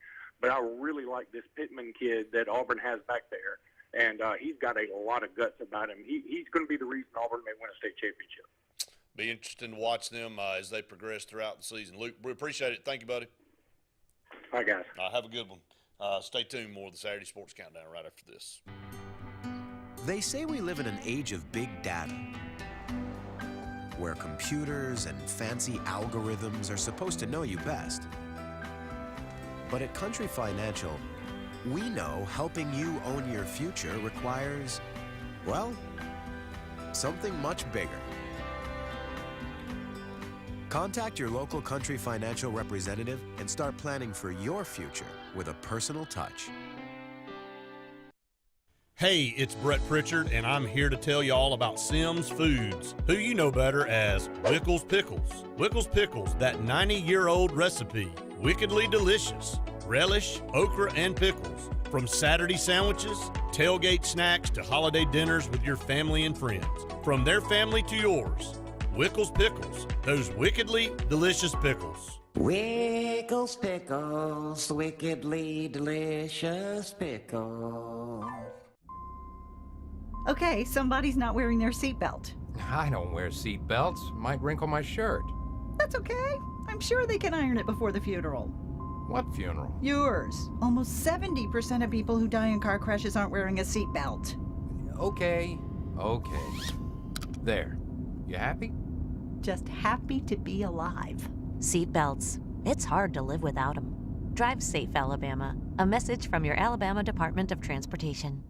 But I really like this Pittman kid that Auburn has back there, and he's got a lot of guts about him. He's going to be the reason Auburn may win a state championship. Be interesting to watch them as they progress throughout the season. Luke, we appreciate it. Thank you, buddy. All right, guys. Have a good one. Stay tuned. More of the Saturday Sports Countdown right after this. They say we live in an age of big data, where computers and fancy algorithms are supposed to know you best. But at Country Financial, We know helping you own your future requires, well, something much bigger. Contact your local Country Financial representative and start planning for your future with a personal touch. Hey, it's Brett Pritchard, and I'm here to tell you all about Sims Foods, who you know better as Wickles Pickles. Wickles Pickles, that 90-year-old recipe, wickedly delicious. Relish, okra, and pickles. From Saturday sandwiches, tailgate snacks, to holiday dinners with your family and friends. From their family to yours, Wickles Pickles, those wickedly delicious pickles. Wickles Pickles, wickedly delicious pickles. Okay, somebody's not wearing their seatbelt. I don't wear seatbelts. Might wrinkle my shirt. That's okay. I'm sure they can iron it before the funeral. What funeral? Yours. Almost 70% of people who die in car crashes aren't wearing a seatbelt. Okay. There. You happy? Just happy to be alive. Seatbelts. It's hard to live without them. Drive safe, Alabama. A message from your Alabama Department of Transportation.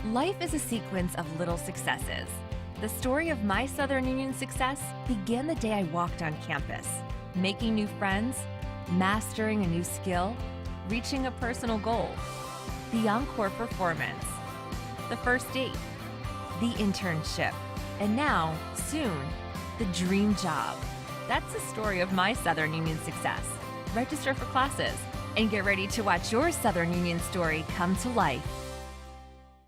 Life is a sequence of little successes. The story of my Southern Union success began the day I walked on campus, making new friends, mastering a new skill, reaching a personal goal, the encore performance, the first date, the internship, and now, soon, the dream job. That's the story of my Southern Union success. Register for classes and get ready to watch your Southern Union story come to life.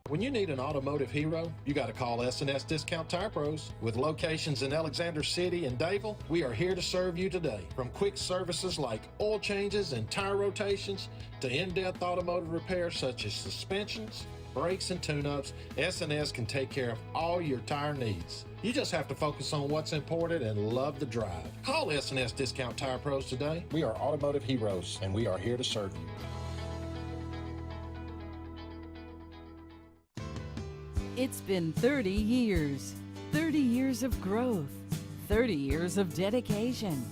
When you need an automotive hero, you got to call S&S Discount Tire Pros. With locations in Alexander City and Dayville, we are here to serve you today. From quick services like oil changes and tire rotations to in-depth automotive repairs such as suspensions, brakes, and tune-ups, S&S can take care of all your tire needs. You just have to focus on what's important and love the drive. Call S&S Discount Tire Pros today. We are automotive heroes, and we are here to serve you. It's been 30 years. 30 years of growth. 30 years of dedication.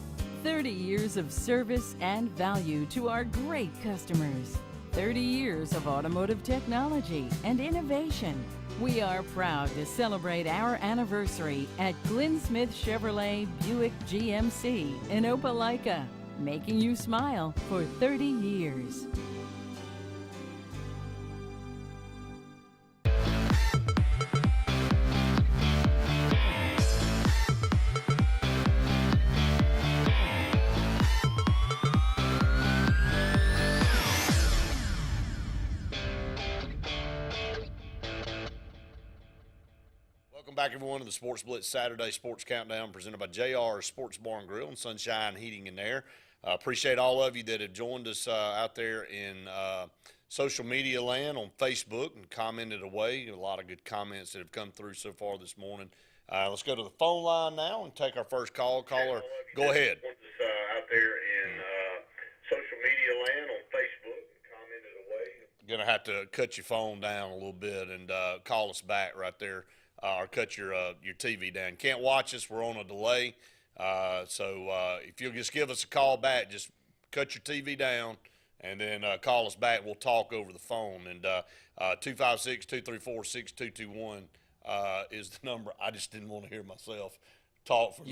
30 years of service and value to our great customers. 30 years of automotive technology and innovation. We are proud to celebrate our anniversary at Glenn Smith Chevrolet Buick GMC in Opelika, making you smile for 30 years. Welcome back, everyone, to the Sports Blitz Saturday Sports Countdown presented by JR Sports Bar and Grill and Sunshine Heating and Air. Appreciate all of you that have joined us out there in social media land on Facebook and commented away. A lot of good comments that have come through so far this morning. Let's go to the phone line now and take our first call. Caller, go ahead. Out there in social media land on Facebook and commented away. Going to have to cut your phone down a little bit and call us back right there. Or cut your TV down. Can't watch us. We're on a delay. So if you'll just give us a call back, just cut your TV down and then call us back. We'll talk over the phone. And 256-234-6221 is the number. I just didn't want to hear myself talk for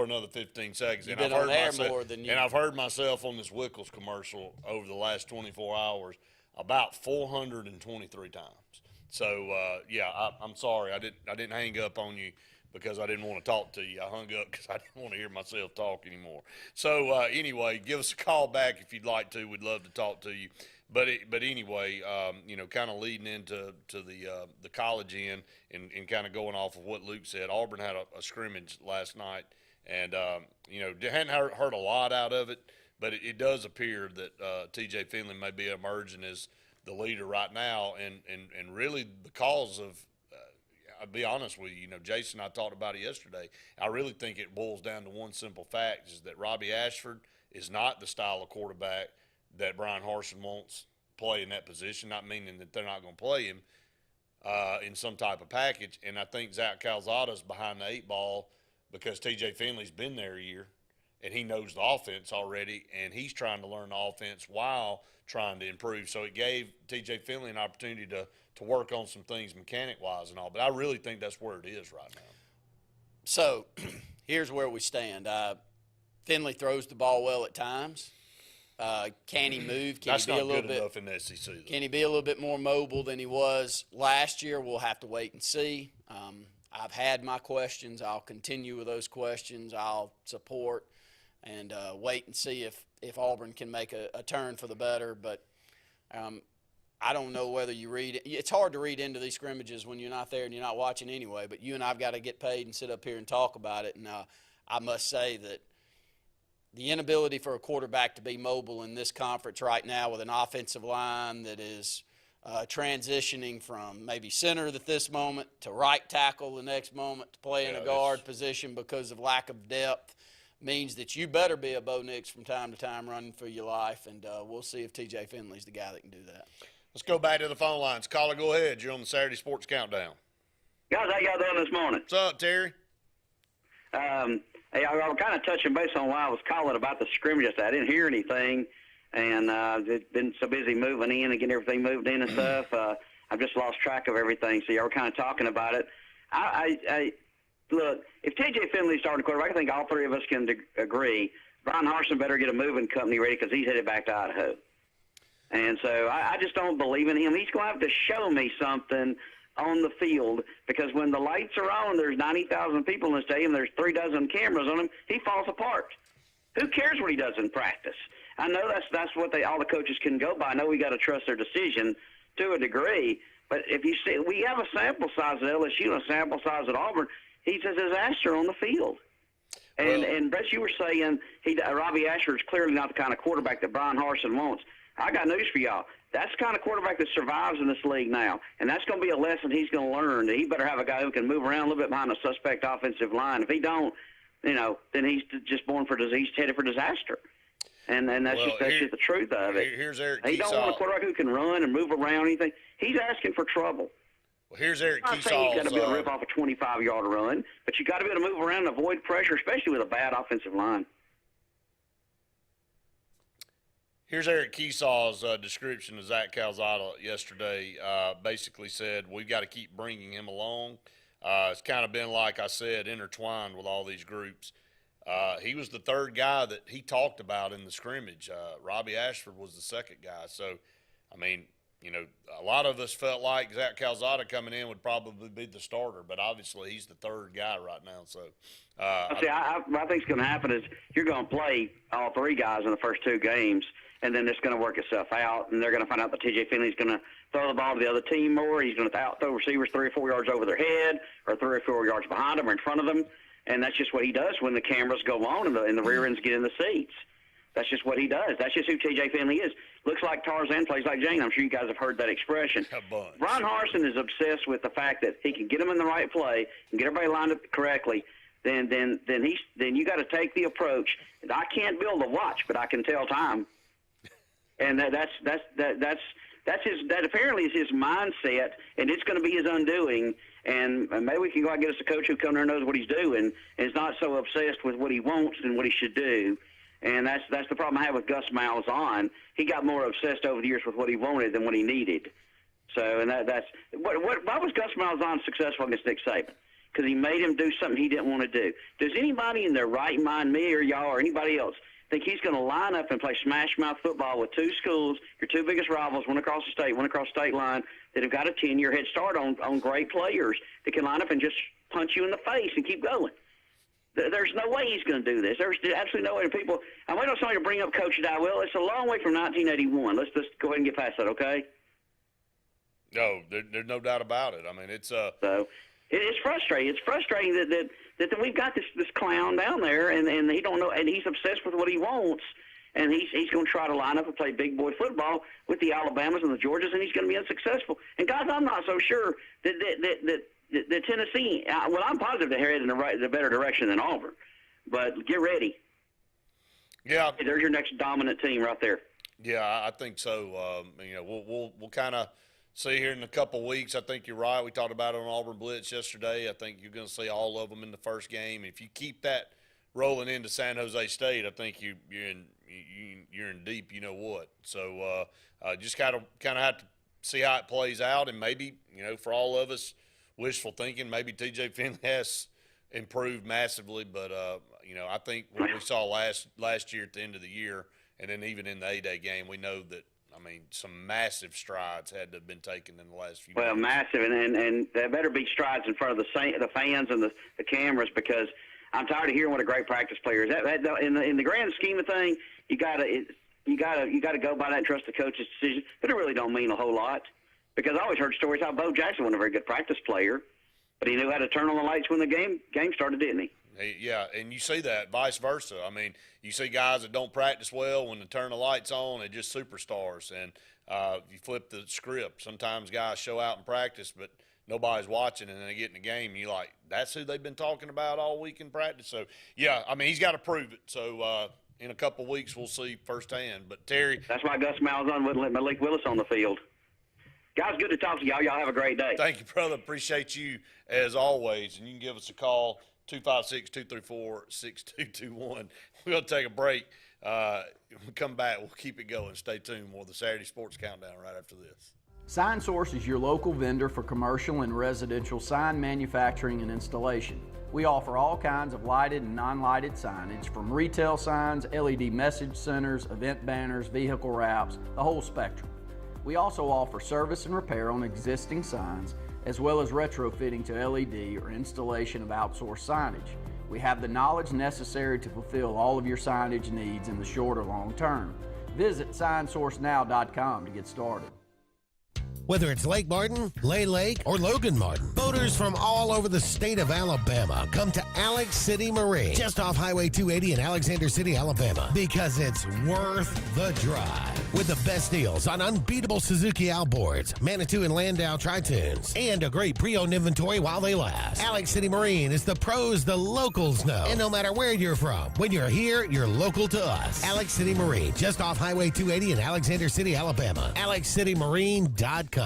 another 15 seconds. You've been on air more than you. And I've heard myself on this Wickles commercial over the last 24 hours about 423 times. So I'm sorry. I didn't hang up on you because I didn't want to talk to you. I hung up because I didn't want to hear myself talk anymore. So anyway, give us a call back if you'd like to. We'd love to talk to you. But anyway, kind of leading into the college end and kind of going off of what Luke said. Auburn had a scrimmage last night, and hadn't heard a lot out of it, but it does appear that T.J. Finley may be emerging as the leader right now, and really because of, I'll be honest with you, Jason and I talked about it yesterday. I really think it boils down to one simple fact, is that Robbie Ashford is not the style of quarterback that Brian Harsin wants play in that position, not meaning that they're not going to play him in some type of package. And I think Zach Calzada's behind the eight ball because T.J. Finley's been there a year, and he knows the offense already, and he's trying to learn the offense while trying to improve. So it gave TJ Finley an opportunity to work on some things mechanic-wise and all. But I really think that's where it is right now. So here's where we stand. Finley throws the ball well at times. Can he move? Can That's he be not a little good bit enough in the SEC, though. Can he be a little bit more mobile than he was last year? We'll have to wait and see. I've had my questions. I'll continue with those questions. I'll support and wait and see if Auburn can make a turn for the better. But I don't know whether you read it. It's hard to read into these scrimmages when you're not there and you're not watching anyway. But you and I've got to get paid and sit up here and talk about it. And I must say that the inability for a quarterback to be mobile in this conference right now with an offensive line that is transitioning from maybe center at this moment to right tackle the next moment to play in a guard position because of lack of depth means that you better be a Bo Nix from time to time running for your life, and we'll see if T.J. Finley's the guy that can do that. Let's go back to the phone lines. Caller, go ahead. You're on the Saturday Sports Countdown. Guys, how y'all doing this morning? What's up, Terry? Hey, I was kind of touching base on why I was calling about the scrimmage. I didn't hear anything, and I've been so busy moving in and getting everything moved in and stuff. I've just lost track of everything, so y'all were kind of talking about it. I look, if T.J. Finley's starting quarterback, I think all three of us can agree Brian Harsin better get a moving company ready because he's headed back to Idaho. And so I just don't believe in him. He's going to have to show me something on the field, because when the lights are on, there's 90,000 people in the stadium, there's 36 cameras on him, he falls apart. Who cares what he does in practice? I know that's what all the coaches can go by. I know we got to trust their decision to a degree, but if you see, we have a sample size at LSU and a sample size at Auburn. He's a disaster on the field. And Brett, you were saying Robbie Asher is clearly not the kind of quarterback that Brian Harsin wants. I got news for y'all. That's the kind of quarterback that survives in this league now, and that's going to be a lesson he's going to learn. That he better have a guy who can move around a little bit behind a suspect offensive line. If he don't, then he's just he's headed for disaster. And that's just the truth of it. Here's Eric He don't want a quarterback who can run and move around anything. He's asking for trouble. Well, here's Eric I'm not saying he's got to be able to Keesall's, rip off a 25-yard run, but you got to be able to move around and avoid pressure, especially with a bad offensive line. Here's Eric Keesall's description of Zach Calzada yesterday. Basically said, we've got to keep bringing him along. It's kind of been, like I said, intertwined with all these groups. He was the third guy that he talked about in the scrimmage. Robbie Ashford was the second guy. So, I mean, a lot of us felt like Zach Calzada coming in would probably be the starter, but obviously he's the third guy right now. So, I think what's going to happen is you're going to play all three guys in the first two games, and then it's going to work itself out, and they're going to find out that T.J. Finley's going to throw the ball to the other team more. He's going to throw receivers 3 or 4 yards over their head or 3 or 4 yards behind them or in front of them, and that's just what he does when the cameras go on and the rear ends get in the seats. That's just what he does. That's just who T.J. Finley is. Looks like Tarzan, plays like Jane. I'm sure you guys have heard that expression. Brian Harsin is obsessed with the fact that he can get them in the right play and get everybody lined up correctly. Then you got to take the approach. I can't build a watch, but I can tell time. And that apparently is his mindset, and it's going to be his undoing. And maybe we can go out and get us a coach who comes there and knows what he's doing and is not so obsessed with what he wants and what he should do. And that's the problem I have with Gus Malzahn. He got more obsessed over the years with what he wanted than what he needed. So, and that's why was Gus Malzahn successful against Nick Saban? Because he made him do something he didn't want to do. Does anybody in their right mind, me or y'all or anybody else, think he's going to line up and play smash-mouth football with two schools, your two biggest rivals, one across the state, one across the state line, that have got a 10-year head start on great players that can line up and just punch you in the face and keep going? There's no way he's going to do this. There's absolutely no way. People, I'm waiting on somebody to bring up Coach Dye. Well, it's a long way from 1981. Let's just go ahead and get past that, okay? No, there's no doubt about it. I mean, it's so it's frustrating. It's frustrating that we've got this clown down there, and he don't know, and he's obsessed with what he wants, and he's going to try to line up and play big boy football with the Alabamas and the Georgias, and he's going to be unsuccessful. And guys, I'm not so sure that Tennessee. Well, I'm positive they're headed in the better direction than Auburn, but get ready. Yeah, there's your next dominant team right there. Yeah, I think so. We'll kind of see here in a couple weeks. I think you're right. We talked about it on Auburn Blitz yesterday. I think you're going to see all of them in the first game. If you keep that rolling into San Jose State, I think you're in deep, you know what. So just kind of have to see how it plays out, and maybe, for all of us, wishful thinking, maybe TJ Finley has improved massively, but I think what we saw last year at the end of the year, and then even in the A-Day game, we know that, some massive strides had to have been taken in the last few Well, days. massive, and there better be strides in front of the fans and the cameras, because I'm tired of hearing what a great practice player is. In the grand scheme of things, you gotta go by that and trust the coach's decision. But it really don't mean a whole lot, because I always heard stories how Bo Jackson wasn't a very good practice player, but he knew how to turn on the lights when the game started, didn't he? Yeah, and you see that vice versa. You see guys that don't practice well, when they turn the lights on, they're just superstars. And you flip the script. Sometimes guys show out in practice, but nobody's watching, and then they get in the game, and you're like, that's who they've been talking about all week in practice. So, yeah, he's got to prove it. So, in a couple of weeks, we'll see firsthand. But, Terry. That's why Gus Malzahn wouldn't let Malik Willis on the field. Guys, good to talk to y'all. Y'all have a great day. Thank you, brother. Appreciate you as always. And you can give us a call, 256-234-6221. We're going to take a break. When we come back, we'll keep it going. Stay tuned. More of the Saturday Sports Countdown right after this. Sign Source is your local vendor for commercial and residential sign manufacturing and installation. We offer all kinds of lighted and non-lighted signage, from retail signs, LED message centers, event banners, vehicle wraps, the whole spectrum. We also offer service and repair on existing signs, as well as retrofitting to LED or installation of outsourced signage. We have the knowledge necessary to fulfill all of your signage needs in the short or long term. Visit signsourcenow.com to get started. Whether it's Lake Martin, Lay Lake, or Logan Martin, boaters from all over the state of Alabama come to Alex City Marine, just off Highway 280 in Alexander City, Alabama, because it's worth the drive. With the best deals on unbeatable Suzuki outboards, Manitou and Landau tri-tunes, and a great pre-owned inventory while they last. Alex City Marine is the pros the locals know. And no matter where you're from, when you're here, you're local to us. Alex City Marine, just off Highway 280 in Alexander City, Alabama. AlexCityMarine.com.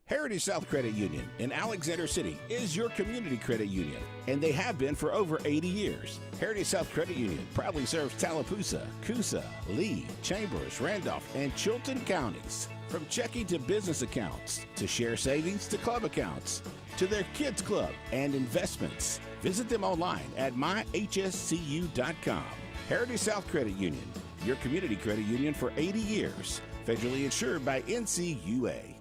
Heritage South Credit Union in Alexander City is your community credit union, and they have been for over 80 years. Heritage South Credit Union proudly serves Tallapoosa, Coosa, Lee, Chambers, Randolph, and Chilton counties. From checking to business accounts, to share savings to club accounts, to their kids club and investments. Visit them online at myhscu.com. Heritage South Credit Union, your community credit union for 80 years. Federally insured by NCUA.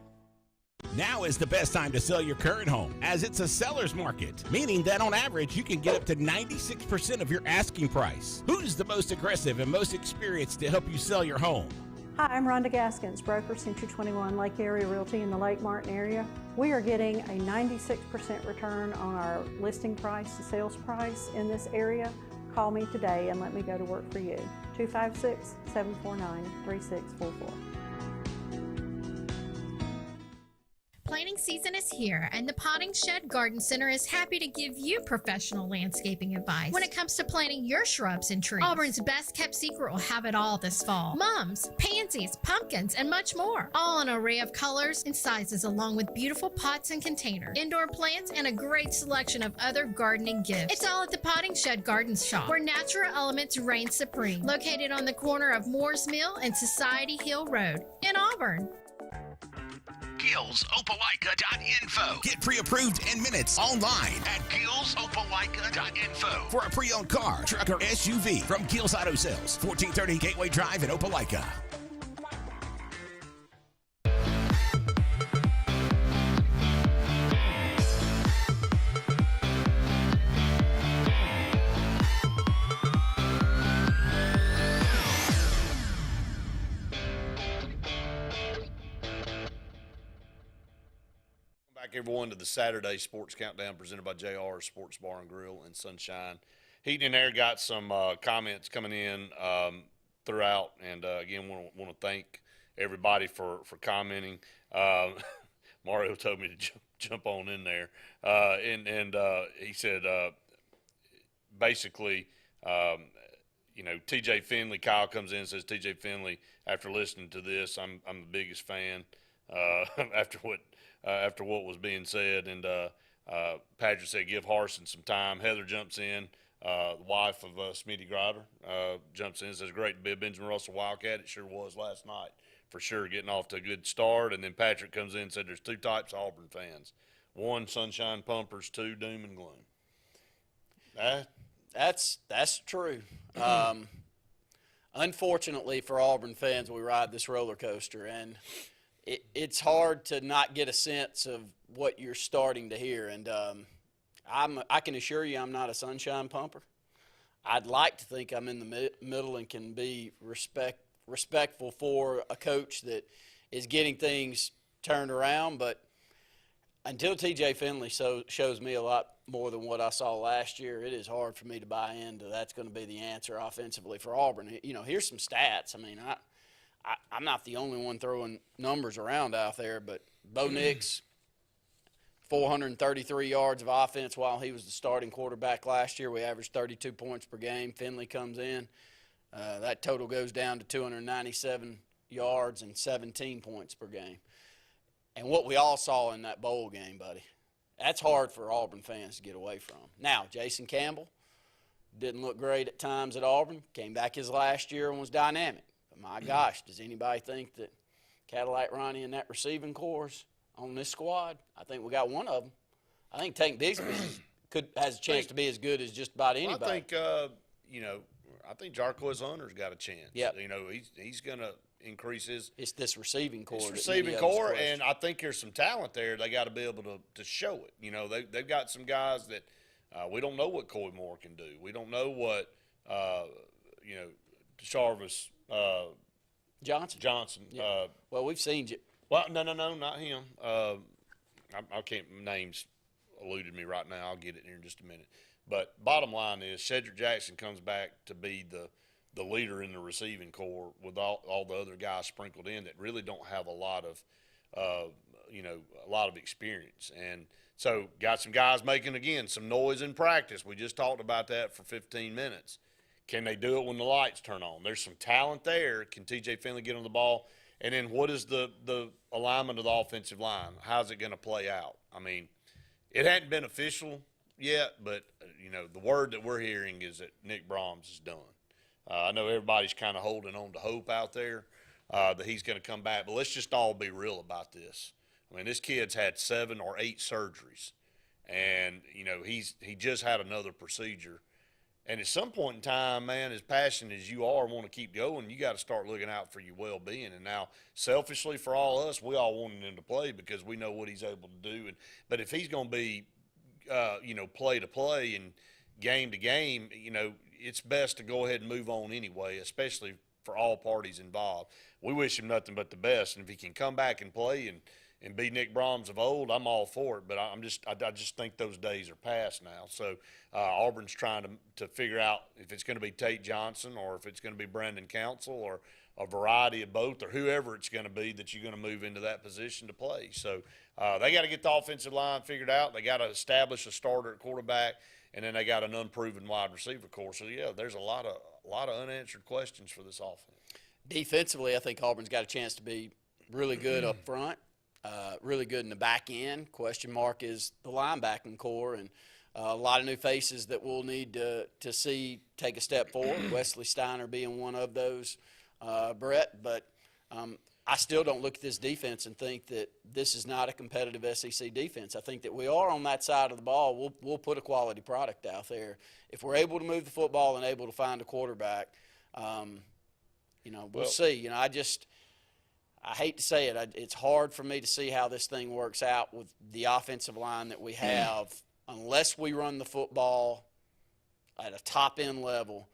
Now is the best time to sell your current home, as it's a seller's market, meaning that on average you can get up to 96% of your asking price. Who's the most aggressive and most experienced to help you sell your home? Hi, I'm Rhonda Gaskins, broker, Century 21 Lake Area Realty in the Lake Martin area. We are getting a 96% return on our listing price to sales price in this area. Call me today and let me go to work for you. 256-749-3644. Planting season is here, and the Potting Shed Garden Center is happy to give you professional landscaping advice when it comes to planting your shrubs and trees. Auburn's best kept secret will have it all this fall. Mums, pansies, pumpkins, and much more. All an array of colors and sizes, along with beautiful pots and containers, indoor plants, and a great selection of other gardening gifts. It's all at the Potting Shed Garden Shop, where natural elements reign supreme. Located on the corner of Moore's Mill and Society Hill Road in Auburn. GillsOpelika.info. Get pre-approved in minutes online at GillsOpelika.info for a pre-owned car, truck, or SUV from Gills Auto Sales, 1430 Gateway Drive in Opelika. Back everyone to the Saturday Sports Countdown presented by JR Sports Bar and Grill and Sunshine. Heat and Air got some comments coming in throughout, and again, want to thank everybody for commenting. Mario told me to jump on in there, and he said basically, TJ Finley. Kyle comes in and says, TJ Finley, after listening to this, I'm the biggest fan after what was being said. And Patrick said, give Harsin some time. Heather jumps in. The wife of Smitty Grider jumps in and says, great to be a Benjamin Russell Wildcat. It sure was last night, for sure, getting off to a good start. And then Patrick comes in and said there's two types of Auburn fans. One, sunshine pumpers. Two, doom and gloom. That's true. Unfortunately for Auburn fans, we ride this roller coaster, and it's hard to not get a sense of what you're starting to hear. And I can assure you I'm not a sunshine pumper. I'd like to think I'm in the middle and can be respectful for a coach that is getting things turned around. But until TJ Finley shows me a lot more than what I saw last year, it is hard for me to buy into that's going to be the answer offensively for Auburn. You know, here's some stats. I mean, I'm not the only one throwing numbers around out there, but Bo Nix, 433 yards of offense while he was the starting quarterback last year. We averaged 32 points per game. Finley comes in. That total goes down to 297 yards and 17 points per game. And what we all saw in that bowl game, buddy, that's hard for Auburn fans to get away from. Now, Jason Campbell didn't look great at times at Auburn. Came back his last year and was dynamic. But my gosh, does anybody think that Cadillac Ronnie and that receiving corps on this squad? I think we got one of them. I think Tank Bigsby has a chance to be as good as just about anybody. I think, I think Jarquez Hunter's got a chance. Yep. You know, he's going to increase his. It's this receiving corps. It's receiving corps, and I think there's some talent there. They got to be able to show it. You know, they've got some guys that we don't know what Coy Moore can do. We don't know what Jarvis Johnson. Yeah. Well, we've seen you. Well, no, not him. I can't. Names eluded me right now. I'll get it here in just a minute. But bottom line is, Cedric Jackson comes back to be the leader in the receiving corps with all the other guys sprinkled in that really don't have a lot of experience. And so got some guys making, again, some noise in practice. We just talked about that for 15 minutes. Can they do it when the lights turn on? There's some talent there. Can TJ Finley get on the ball? And then what is the alignment of the offensive line? How's it going to play out? I mean, it hadn't been official yet, but, the word that we're hearing is that Nick Brahms is done. I know everybody's kind of holding on to hope out there that he's going to come back, but let's just all be real about this. I mean, this kid's had 7 or 8 surgeries, and, he just had another procedure. And at some point in time, man, as passionate as you are, want to keep going, you got to start looking out for your well-being. And now, selfishly for all us, we all wanted him to play because we know what he's able to do. But if he's going to be, play to play and game to game, it's best to go ahead and move on anyway, especially for all parties involved. We wish him nothing but the best. And if he can come back and play and be Nick Brahms of old, I'm all for it. But I just think those days are past now. So Auburn's trying to figure out if it's going to be Tate Johnson or if it's going to be Brandon Council or a variety of both or whoever it's going to be that you're going to move into that position to play. So they got to get the offensive line figured out. They got to establish a starter at quarterback, and then they got an unproven wide receiver corps. So, yeah, there's a lot of unanswered questions for this offense. Defensively, I think Auburn's got a chance to be really good up front. Really good in the back end. Question mark is the linebacking core, and a lot of new faces that we'll need to see take a step forward. Wesley Steiner being one of those, Brett. But I still don't look at this defense and think that this is not a competitive SEC defense. I think that we are on that side of the ball. We'll put a quality product out there. If we're able to move the football and able to find a quarterback, we'll see. I hate to say it. It's hard for me to see how this thing works out with the offensive line that we have unless we run the football at a top-end level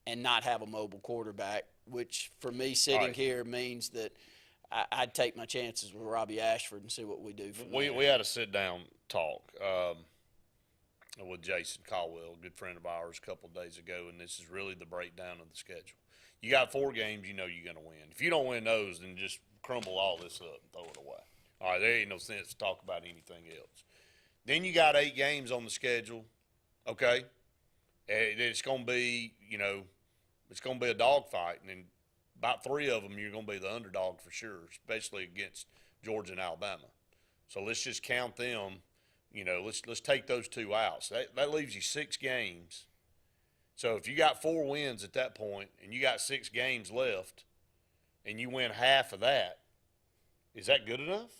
and not have a mobile quarterback, which for me sitting here means that I'd take my chances with Robbie Ashford and see what we do. We had a sit-down talk with Jason Caldwell, a good friend of ours, a couple of days ago, and this is really the breakdown of the schedule. You got 4 games, you're going to win. If you don't win those, then just crumble all this up and throw it away. All right, there ain't no sense to talk about anything else. Then you got 8 games on the schedule, okay? And it's going to be, it's going to be a dogfight, and then about 3 of them you're going to be the underdog for sure, especially against Georgia and Alabama. So let's just count them. Let's take those 2 out. So that leaves you 6 games So if you got 4 wins at that point and you got 6 games left and you win half of that, is that good enough?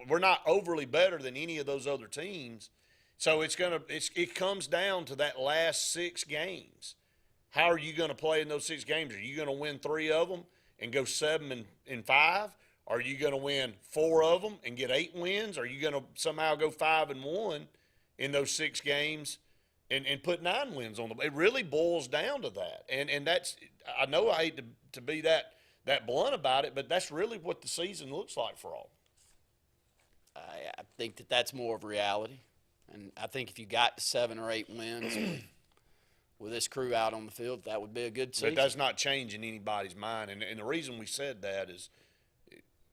We're not overly better than any of those other teams. So it comes down to that last 6 games. How are you going to play in those 6 games? Are you going to win 3 of them and go 7-5? Are you going to win 4 of them and get 8 wins? Are you going to somehow go 5-1 in those 6 games and put 9 wins on them? It really boils down to that. And that's, I know I hate to be that blunt about it, but that's really what the season looks like for all. I think that's more of reality. And I think if you got 7 or 8 wins with this crew out on the field, that would be a good season. But that's not changing anybody's mind. And the reason we said that is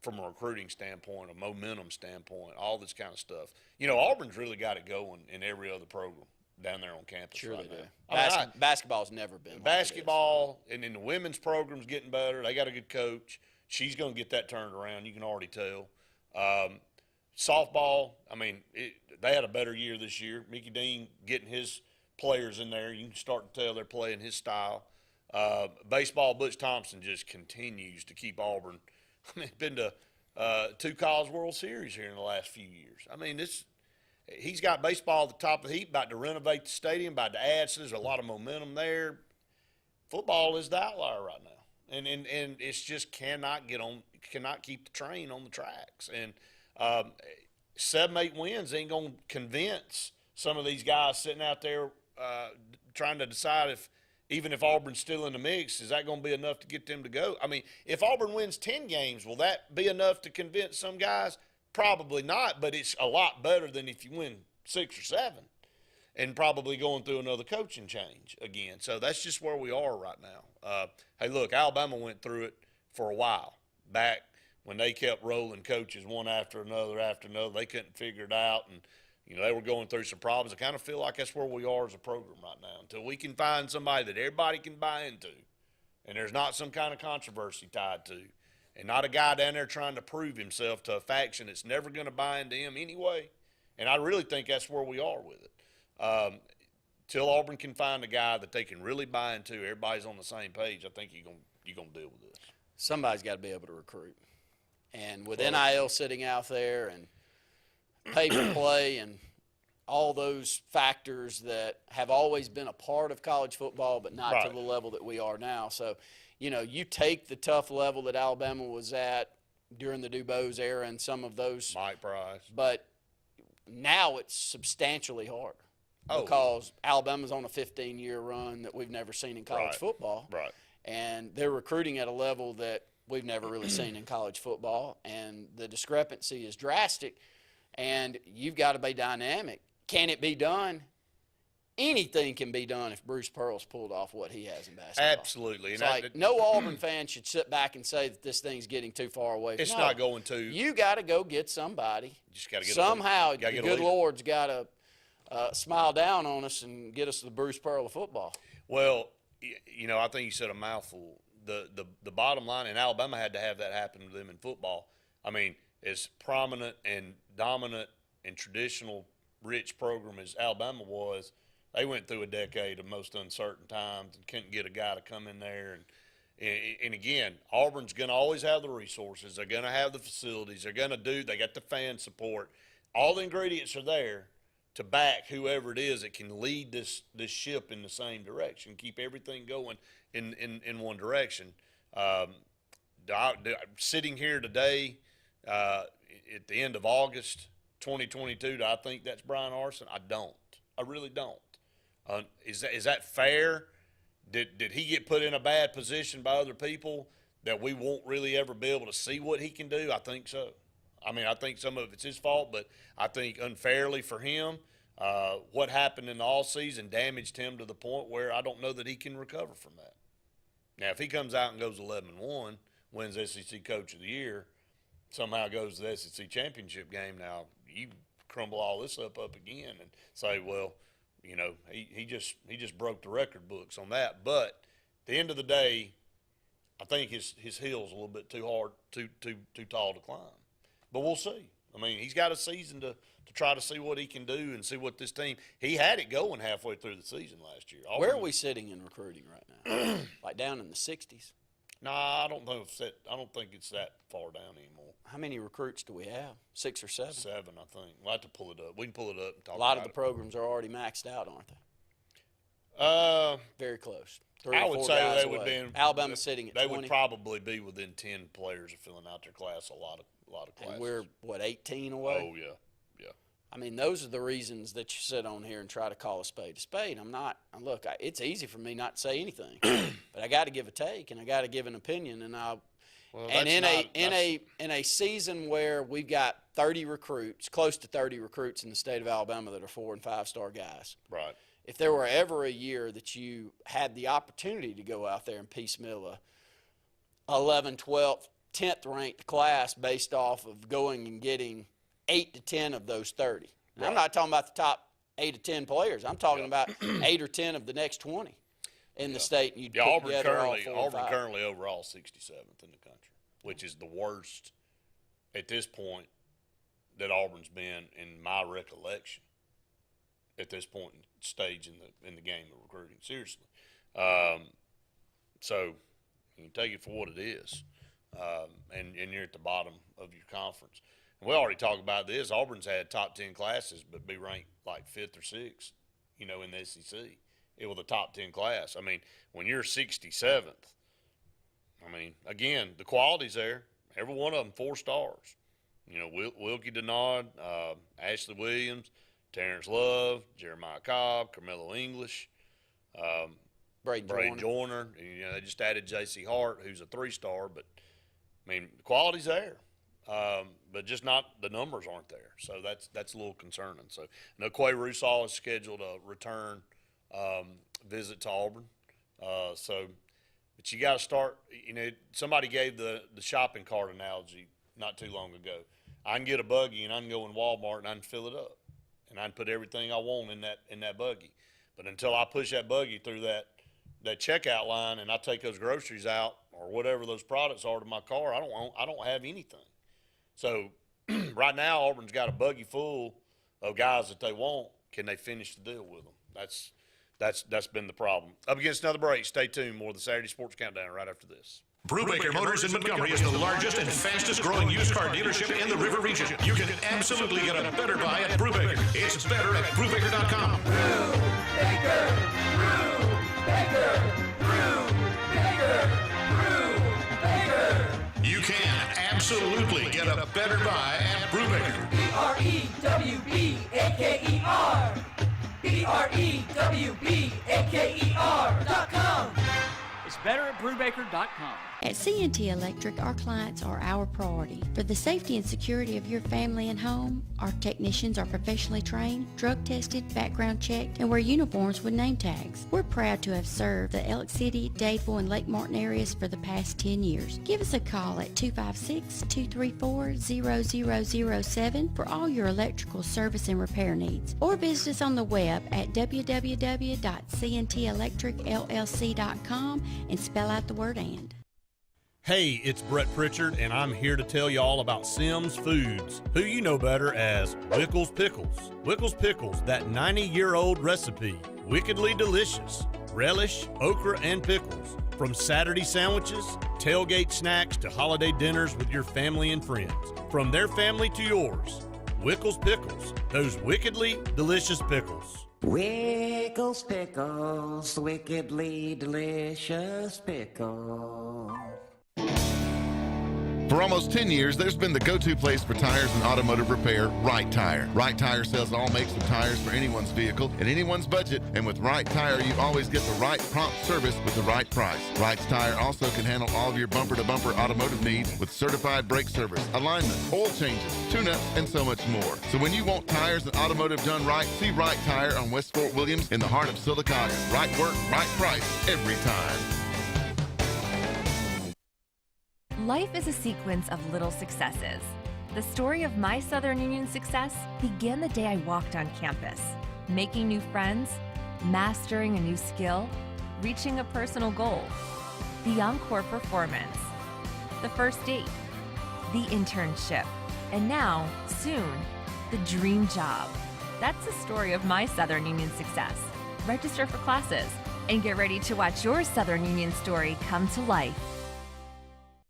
from a recruiting standpoint, a momentum standpoint, all this kind of stuff. Auburn's really got it going in every other program down there on campus. Sure right they do. now. Basketball's never been basketball, and then the women's program's getting better. They got a good coach. She's going to get that turned around. You can already tell. Softball, they had a better year this year. Mickey Dean getting his players in there. You can start to tell they're playing his style. Baseball, Butch Thompson just continues to keep Auburn. Been to 2 College World Series here in the last few years. He's got baseball at the top of the heap, about to renovate the stadium, about to add. So there's a lot of momentum there. Football is the outlier right now, and it's just cannot keep the train on the tracks. And 7-8 wins ain't gonna convince some of these guys sitting out there trying to decide even if Auburn's still in the mix, is that going to be enough to get them to go? If Auburn wins 10 games, will that be enough to convince some guys? Probably not, but it's a lot better than if you win 6 or 7 and probably going through another coaching change again. So that's just where we are right now. Hey, look, Alabama went through it for a while back when they kept rolling coaches one after another. They couldn't figure it out, and they were going through some problems. I kind of feel like that's where we are as a program right now. Until we can find somebody that everybody can buy into and there's not some kind of controversy tied to, and not a guy down there trying to prove himself to a faction that's never going to buy into him anyway. And I really think that's where we are with it. Till Auburn can find a guy that they can really buy into, everybody's on the same page, I think you're gonna deal with this. Somebody's got to be able to recruit. And with NIL sitting out there and pay-per-play and all those factors that have always been a part of college football, but not to the level that we are now. So, you take the tough level that Alabama was at during the DuBose era and some of those. Mike Price. But now it's substantially harder because Alabama's on a 15-year run that we've never seen in college football. Right. And they're recruiting at a level that we've never really seen in college football, and the discrepancy is drastic, and you've got to be dynamic. Can it be done? Anything can be done if Bruce Pearl's pulled off what he has in basketball. Absolutely. It's no Auburn fan should sit back and say that this thing's getting too far away. It's not going to. You got to go get somebody. Just got to get somehow. The good Lord's got to smile down on us and get us the Bruce Pearl of football. Well, I think you said a mouthful. The bottom line, and Alabama had to have that happen to them in football. As prominent and dominant and traditional rich program as Alabama was, they went through a decade of most uncertain times and couldn't get a guy to come in there. And again, Auburn's going to always have the resources. They're going to have the facilities. They got the fan support. All the ingredients are there to back whoever it is that can lead this ship in the same direction, keep everything going in one direction. Sitting here today at the end of August 2022, do I think that's Brian Arson? I don't. I really don't. Is that fair? Did he get put in a bad position by other people that we won't really ever be able to see what he can do? I think so. I think some of it's his fault, but I think unfairly for him, what happened in the offseason damaged him to the point where I don't know that he can recover from that. Now, if he comes out and goes 11-1, wins SEC Coach of the Year, somehow goes to the SEC Championship game, now you crumble all this up again and say, well, he just broke the record books on that. But at the end of the day, I think his hill's a little bit too hard, too tall to climb. But we'll see. I mean, he's got a season to try to see what he can do and see what this team – he had it going halfway through the season last year. Where are we sitting in recruiting right now? Like down in the 60s? No, I don't think it's that far down anymore. How many recruits do we have? 6 or 7? 7, I think. We'll have to pull it up. We can pull it up and talk about it. A lot of the programs are already maxed out, aren't they? Very close. 3 I or would 4 say guys they would away. be. Alabama's sitting at 20. They would probably be within 10 players of filling out their class. A lot of classes. And we're, 18 away? Oh, yeah. I mean, those are the reasons that you sit on here and try to call a spade a spade. Look, it's easy for me not to say anything, but I got to give a take and I got to give an opinion. And in a season where we've got 30 recruits, close to 30 recruits in the state of Alabama that are 4- and 5-star guys. Right. If there were ever a year that you had the opportunity to go out there and piecemeal a 11, 12, 10th ranked class based off of going and getting 8 to 10 of those 30. Right. I'm not talking about the top 8 to 10 players. I'm talking about 8 or 10 of the next 20 in the state. And you'd put Auburn together currently, all 4 Auburn currently overall 67th in the country, which is the worst at this point that Auburn's been in my recollection at this point in stage in the game of recruiting. Seriously. So you can take it for what it is. And you're at the bottom of your conference. We already talked about this. Auburn's had top 10 classes, but be ranked like 5th or 6th, in the SEC. It was a top 10 class. I mean, when you're 67th, I mean, again, the quality's there. Every one of them 4 stars. Wilkie Denard, Ashley Williams, Terrence Love, Jeremiah Cobb, Carmelo English, Braden Joyner. And, they just added J.C. Hart, who's a 3-star. But, I mean, the quality's there. But just not the numbers aren't there, so that's a little concerning. So, Quay Russaw is scheduled a return visit to Auburn. But you got to start. Somebody gave the shopping cart analogy not too long ago. I can get a buggy and I can go in Walmart and I can fill it up, and I can put everything I want in that buggy. But until I push that buggy through that checkout line and I take those groceries out or whatever those products are to my car, I don't have anything. So right now, Auburn's got a buggy full of guys that they want. Can they finish the deal with them? That's been the problem. Up against another break. Stay tuned. More of the Saturday Sports Countdown right after this. Brubaker Motors in Montgomery is the largest and fastest growing used car dealership in the River region. You can absolutely get a better buy at Brubaker. It's better at Brubaker.com. Brubaker, Brubaker, Brubaker, Brubaker. You can absolutely get a better buy at Brubaker. BREWBAKER. BREWBAKER.com. It's better at Brubaker.com. At CNT Electric, our clients are our priority. For the safety and security of your family and home, our technicians are professionally trained, drug tested, background checked, and wear uniforms with name tags. We're proud to have served the Elk City, Dadeville, and Lake Martin areas for the past 10 years. Give us a call at 256-234-0007 for all your electrical service and repair needs, or visit us on the web at www.cntelectricllc.com and spell out the word "and." Hey, it's Brett Pritchard, and I'm here to tell you all about Sims Foods, who you know better as Wickles Pickles. Wickles Pickles, that 90-year-old recipe, wickedly delicious. Relish, okra, and pickles. From Saturday sandwiches, tailgate snacks, to holiday dinners with your family and friends. From their family to yours. Wickles Pickles, those wickedly delicious pickles. Wickles Pickles, wickedly delicious pickles. For almost 10 years, there's been the go-to place for tires and automotive repair, Right Tire. Right Tire sells all makes of tires for anyone's vehicle at anyone's budget, and with Right Tire, you always get the right prompt service with the right price. Right Tire also can handle all of your bumper-to-bumper automotive needs with certified brake service, alignment, oil changes, tune-ups, and so much more. So when you want tires and automotive done right, see Right Tire on West Fort Williams in the heart of Sylacauga. Right work, right price, every time. Life is a sequence of little successes. The story of my Southern Union success began the day I walked on campus, making new friends, mastering a new skill, reaching a personal goal, the encore performance, the first date, the internship, and now, soon, the dream job. That's the story of my Southern Union success. Register for classes and get ready to watch your Southern Union story come to life.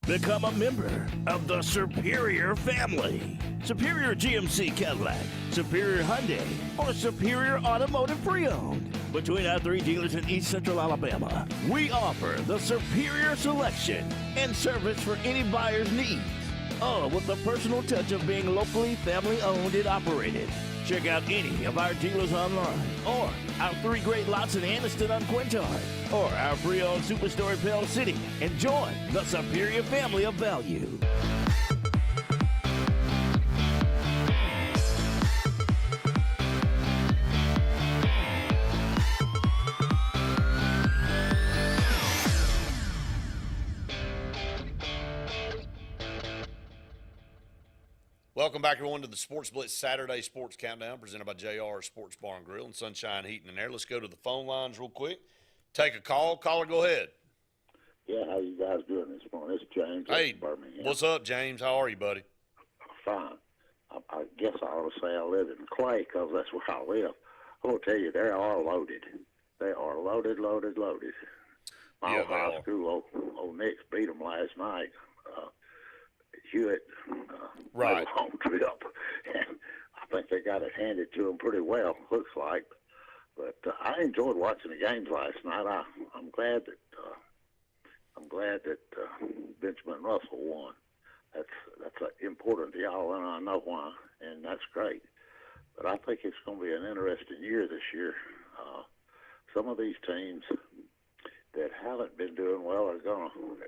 Become a member of the Superior family. Superior GMC Cadillac, Superior Hyundai, or Superior Automotive Pre-Owned. Between our 3 dealers in East Central Alabama, we offer the superior selection and service for any buyer's needs. All with the personal touch of being locally family-owned and operated. Check out any of our dealers online, or our 3 great lots in Anniston on Quintard, or our pre-owned superstore in Pell City, and join the Superior family of value. Welcome back, everyone, to the Sports Blitz Saturday Sports Countdown, presented by JR Sports Bar and Grill and Sunshine Heating and Air. Let's go to the phone lines real quick. Take a call. Caller, go ahead. Yeah, how you guys doing this morning? It's James. Hey, Birmingham. what's up, James? How are you, buddy? Fine. I guess I ought to say I live in Clay because that's where I live. I'm going to tell you, they are loaded. They are loaded. My old high school, old Knicks beat them last night. Hewitt right. made a home trip, and I think they got it handed to them pretty well, looks like. But I enjoyed watching the games last night. I'm glad that Benjamin Russell won. That's important to y'all, and I know why, and that's great. But I think it's going to be an interesting year this year. Some of these teams that haven't been doing well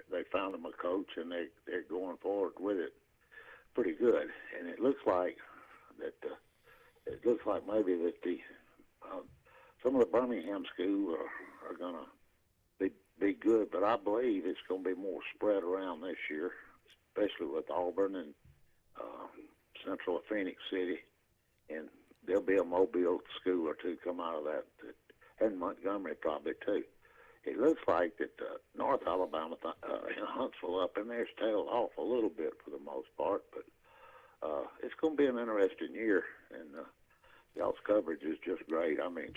they found them a coach, and they're going forward with it pretty good. And it looks like maybe that some of the Birmingham schools are going to be good, but I believe it's going to be more spread around this year, especially with Auburn and Central of Phoenix City, and there'll be a Mobile school or two come out of that, and Montgomery probably too. It looks like that North Alabama, Huntsville up in there's tailed off a little bit for the most part, but it's going to be an interesting year, and y'all's coverage is just great. I mean,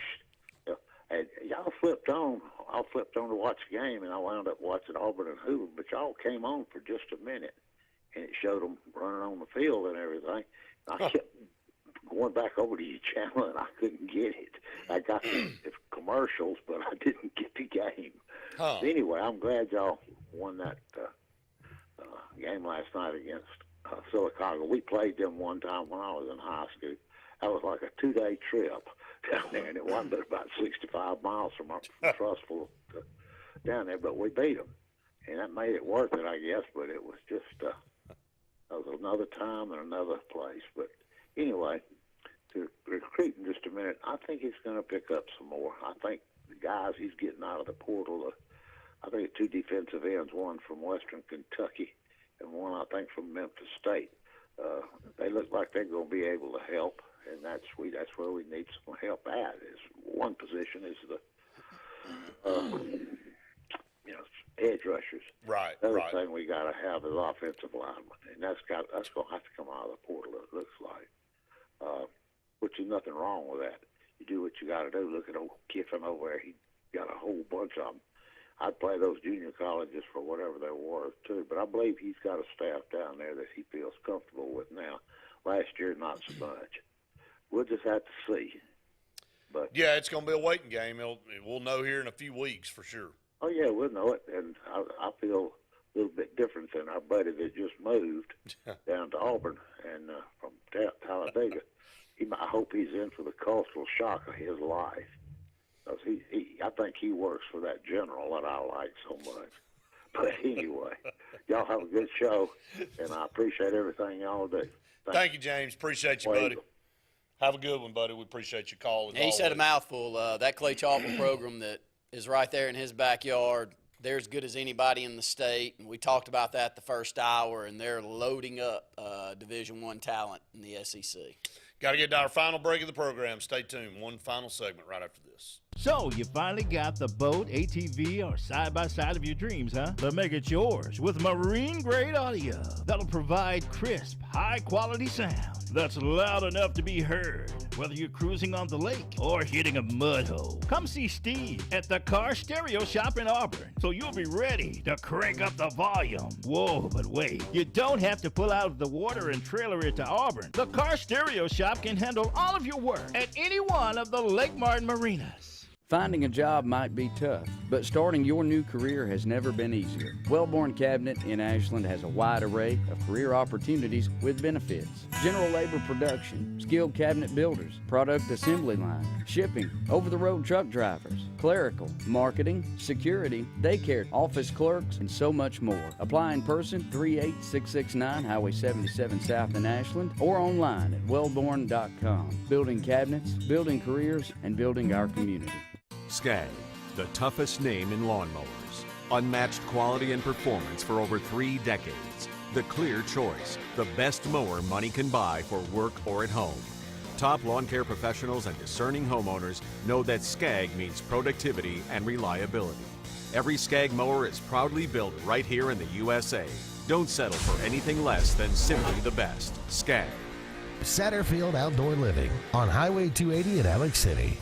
y'all flipped on. I flipped on to watch the game, and I wound up watching Auburn and Hoover, but y'all came on for just a minute, and it showed them running on the field and everything. And I kept going back over to your channel, and I couldn't get it. I got the commercials, but I didn't get the game. Huh. Anyway, I'm glad y'all won that game last night against Silicaga. We played them one time when I was in high school. That was like a 2-day trip down there, and it wasn't but about 65 miles from Trussville down there, but we beat them. And that made it worth it, I guess, but it was just that was another time and another place. But anyway, to recruit in just a minute, I think he's going to pick up some more. I think the guys he's getting out of the portal, I think 2 defensive ends, one from Western Kentucky and one, I think, from Memphis State. They look like they're going to be able to help, and that's where we need some help at. Is one position is the edge rushers. Right. The other thing we got to have is offensive linemen, and that's going to have to come out of the portal. It looks like, which is nothing wrong with that. You do what you got to do. Look at old Kiffin over there. He got a whole bunch of them. I'd play those junior colleges for whatever they're worth, too. But I believe he's got a staff down there that he feels comfortable with now. Last year, not so much. We'll just have to see. But yeah, it's going to be a waiting game. We'll know here in a few weeks for sure. Oh, yeah, we'll know it. And I feel a little bit different than our buddy that just moved down to Auburn and from Talladega. I hope he's in for the cultural shock of his life. Because I think he works for that general that I like so much. But anyway, y'all have a good show, and I appreciate everything y'all do. Thank you, James. Appreciate you, buddy. Have a good one, buddy. We appreciate your call. He said a mouthful. That Clay Chalker program that is right there in his backyard, they're as good as anybody in the state. And we talked about that the first hour, and they're loading up Division I talent in the SEC. Got to get to our final break of the program. Stay tuned. One final segment right after this. So, you finally got the boat, ATV, or side-by-side of your dreams, huh? But make it yours with marine-grade audio that'll provide crisp, high-quality sound that's loud enough to be heard, whether you're cruising on the lake or hitting a mud hole. Come see Steve at the Car Stereo Shop in Auburn, so you'll be ready to crank up the volume. Whoa, but wait, you don't have to pull out of the water and trailer it to Auburn. The Car Stereo Shop can handle all of your work at any one of the Lake Martin marinas. Finding a job might be tough, but starting your new career has never been easier. Wellborn Cabinet in Ashland has a wide array of career opportunities with benefits. General labor production, skilled cabinet builders, product assembly line, shipping, over-the-road truck drivers, clerical, marketing, security, daycare, office clerks, and so much more. Apply in person, 38669 Highway 77 South in Ashland, or online at wellborn.com. Building cabinets, building careers, and building our community. Skag, the toughest name in lawnmowers. Unmatched quality and performance for over 3 decades. The clear choice, the best mower money can buy for work or at home. Top lawn care professionals and discerning homeowners know that Skag means productivity and reliability. Every Skag mower is proudly built right here in the USA. Don't settle for anything less than simply the best. Skag. Satterfield Outdoor Living on Highway 280 in Alex City.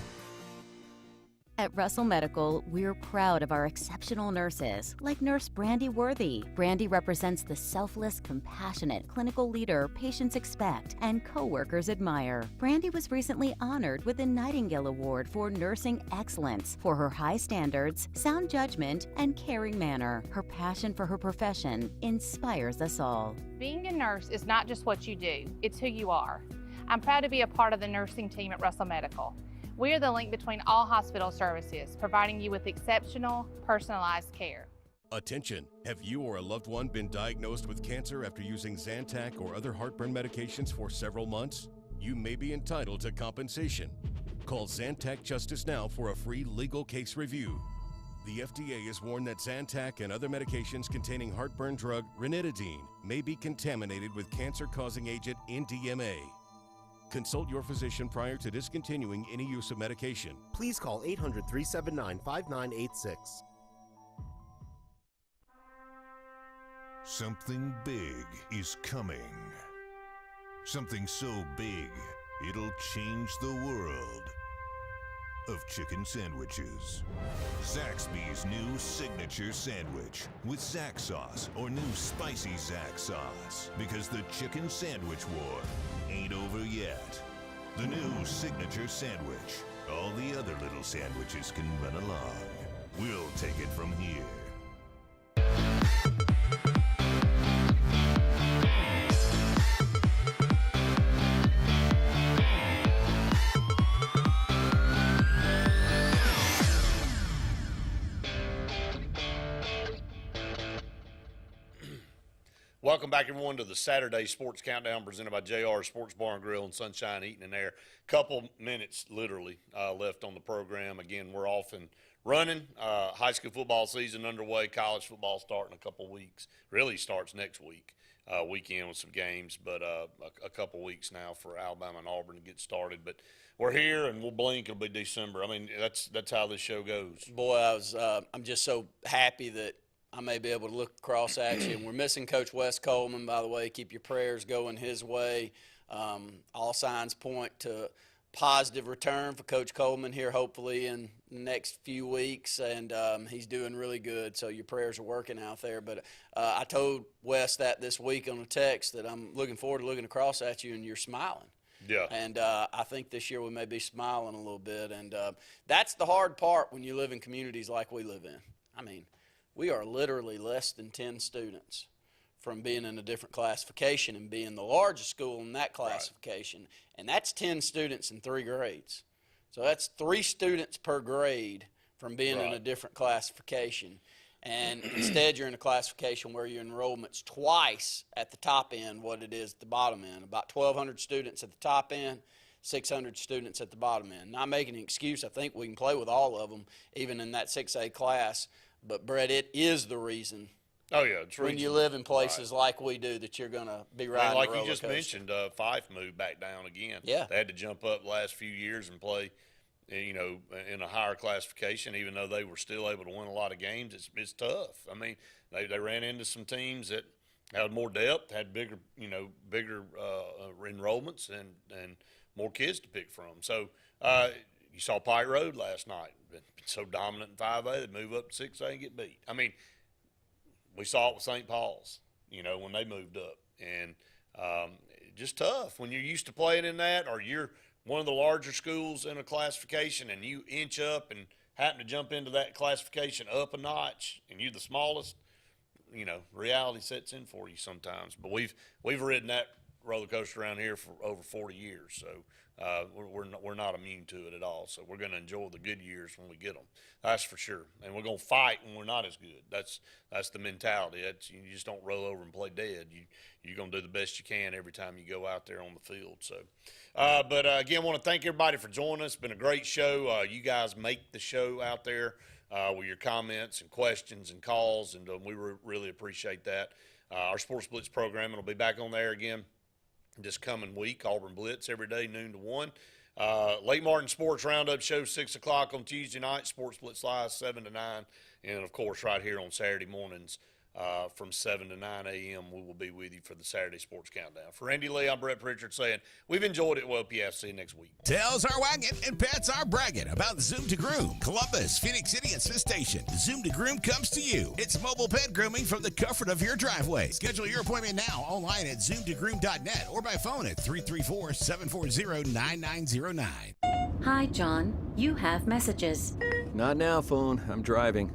At Russell Medical, we're proud of our exceptional nurses, like Nurse Brandy Worthy. Brandy represents the selfless, compassionate clinical leader patients expect and coworkers admire. Brandy was recently honored with the Nightingale Award for Nursing Excellence for her high standards, sound judgment, and caring manner. Her passion for her profession inspires us all. Being a nurse is not just what you do, it's who you are. I'm proud to be a part of the nursing team at Russell Medical. We are the link between all hospital services, providing you with exceptional, personalized care. Attention! Have you or a loved one been diagnosed with cancer after using Zantac or other heartburn medications for several months? You may be entitled to compensation. Call Zantac Justice now for a free legal case review. The FDA has warned that Zantac and other medications containing heartburn drug ranitidine may be contaminated with cancer-causing agent NDMA. Consult your physician prior to discontinuing any use of medication. Please call 800-379-5986. Something big is coming. Something so big, it'll change the world of chicken sandwiches. Zaxby's new signature sandwich with Zax sauce or new spicy Zax sauce. Because the chicken sandwich war ain't over yet. The new signature sandwich. All the other little sandwiches can run along. We'll take it from here. Welcome back, everyone, to the Saturday Sports Countdown presented by JR Sports Bar and Grill and Sunshine Eating and Air. Couple minutes, literally, left on the program. Again, we're off and running. High school football season underway. College football starting in a couple weeks. Really starts next week. Weekend with some games, but a couple weeks now for Alabama and Auburn to get started. But we're here, and we'll blink. It'll be December. I mean, that's how this show goes. Boy, I'm just so happy that I may be able to look across at you. And we're missing Coach Wes Coleman, by the way. Keep your prayers going his way. All signs point to positive return for Coach Coleman here, hopefully, in the next few weeks. And he's doing really good, so your prayers are working out there. But I told Wes that this week on a text that I'm looking forward to looking across at you, and you're smiling. Yeah. And I think this year we may be smiling a little bit. And that's the hard part when you live in communities like we live in. I mean, we are literally less than 10 students from being in a different classification and being the largest school in that classification. Right. And that's 10 students in 3 grades. So that's 3 students per grade from being in a different classification. And instead you're in a classification where your enrollment's twice at the top end what it is at the bottom end. About 1,200 students at the top end, 600 students at the bottom end. Not making an excuse. I think we can play with all of them, even in that 6A class. But, Brett, it is the reason Oh yeah, it's when you live in places like we do that you're going to be riding like a roller you just coaster. mentioned, Fife moved back down again. Yeah. They had to jump up the last few years and play, you know, in a higher classification. Even though they were still able to win a lot of games, it's tough. I mean, they ran into some teams that had more depth, had bigger enrollments, and more kids to pick from. So you saw Pike Road last night. Been so dominant in 5A, they move up to 6A and get beat. I mean, we saw it with St. Paul's, you know, when they moved up. And just tough when you're used to playing in that, or you're one of the larger schools in a classification and you inch up and happen to jump into that classification up a notch and you're the smallest, you know, reality sets in for you sometimes. But we've ridden that roller coaster around here for over 40 years, so we're not immune to it at all. So we're going to enjoy the good years when we get them. That's for sure. And we're going to fight when we're not as good. That's the mentality. You just don't roll over and play dead. You're going to do the best you can every time you go out there on the field. So, but again, I want to thank everybody for joining us. It's been a great show. You guys make the show out there with your comments and questions and calls, and we really appreciate that. Our Sports Blitz programming will be back on there again this coming week. Auburn Blitz every day, noon to 1. Lake Martin Sports Roundup show 6 o'clock on Tuesday night. Sports Blitz Live 7 to 9. And, of course, right here on Saturday mornings from 7 to 9 a.m. we will be with you for the Saturday Sports Countdown. For Andy Lee, I'm Brett Pritchard saying we've enjoyed it. Well, PF, see you next week. Tails are wagging and pets are bragging about Zoom to Groom. Columbus, Phoenix City, and Smith Station. Zoom to Groom comes to you. It's mobile pet grooming from the comfort of your driveway. Schedule your appointment now online at zoomtogroom.net or by phone at 334-740-9909. Hi, John. You have messages. Not now, phone. I'm driving.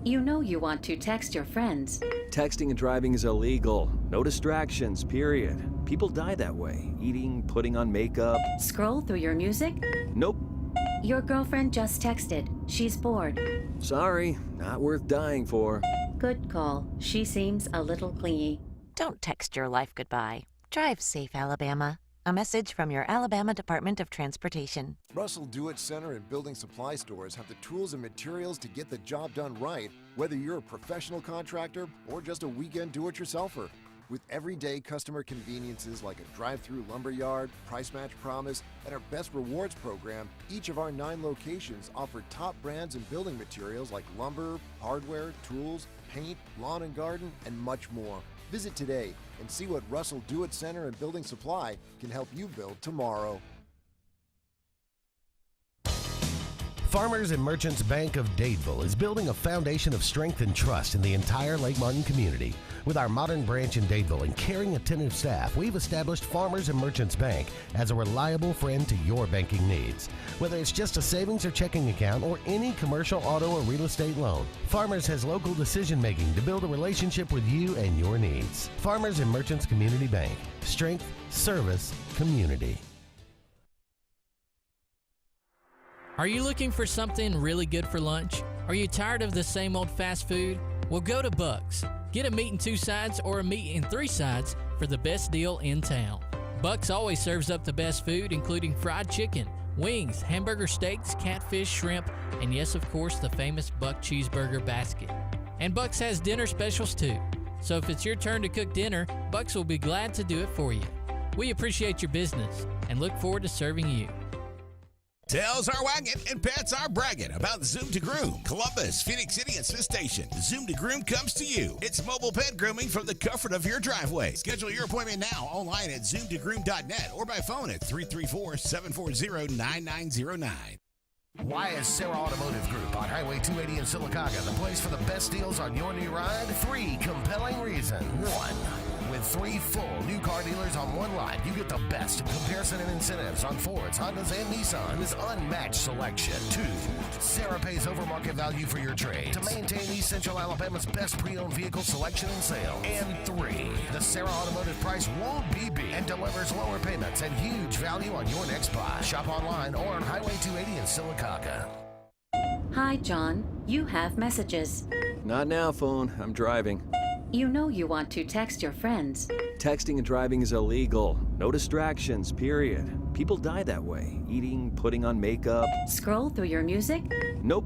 You know you want to text your friends. Texting and driving is illegal. No distractions, period. People die that way. Eating, putting on makeup. Scroll through your music? Nope. Your girlfriend just texted. She's bored. Sorry, not worth dying for. Good call. She seems a little clingy. Don't text your life goodbye. Drive safe, Alabama. A message from your Alabama Department of Transportation. Russell Do-It Center and building supply stores have the tools and materials to get the job done right, whether you're a professional contractor or just a weekend do-it-yourselfer. With everyday customer conveniences like a drive-through lumberyard, price match promise, and our best rewards program, each of our 9 locations offer top brands and building materials like lumber, hardware, tools, paint, lawn and garden, and much more. Visit today and see what Russell Do-It Center and Building Supply can help you build tomorrow. Farmers and Merchants Bank of Dadeville is building a foundation of strength and trust in the entire Lake Martin community. With our modern branch in Dadeville and caring, attentive staff, we've established Farmers and Merchants Bank as a reliable friend to your banking needs. Whether it's just a savings or checking account or any commercial, auto, or real estate loan, Farmers has local decision-making to build a relationship with you and your needs. Farmers and Merchants Community Bank. Strength, service, community. Are you looking for something really good for lunch? Are you tired of the same old fast food? Well, go to Buck's. Get a meat and 2 sides or a meat and 3 sides for the best deal in town. Buck's always serves up the best food, including fried chicken, wings, hamburger steaks, catfish, shrimp, and yes, of course, the famous Buck Cheeseburger Basket. And Buck's has dinner specials too. So if it's your turn to cook dinner, Buck's will be glad to do it for you. We appreciate your business and look forward to serving you. Tails are wagging and pets are bragging about Zoom to Groom. Columbus, Phoenix City, and Smith Station. Zoom to Groom comes to you. It's mobile pet grooming from the comfort of your driveway. Schedule your appointment now online at zoomtogroom.net or by phone at 334-740-9909. Why is Sarah Automotive Group on Highway 280 in Sylacauga the place for the best deals on your new ride? 3 compelling reasons. 1. With 3 full new car dealers on one lot, you get the best in comparison and incentives on Fords, Hondas, and Nissans. Unmatched selection. 2. Sarah pays over market value for your trade to maintain East Central Alabama's best pre-owned vehicle selection and sale. And 3. The Sarah Automotive price won't be beat and delivers lower payments and huge value on your next buy. Shop online or on Highway 280 in Sylacauga. Hi, John. You have messages. Not now, phone. I'm driving. You know you want to text your friends. Texting and driving is illegal. No distractions, period. People die that way. Eating, putting on makeup. Scroll through your music? Nope.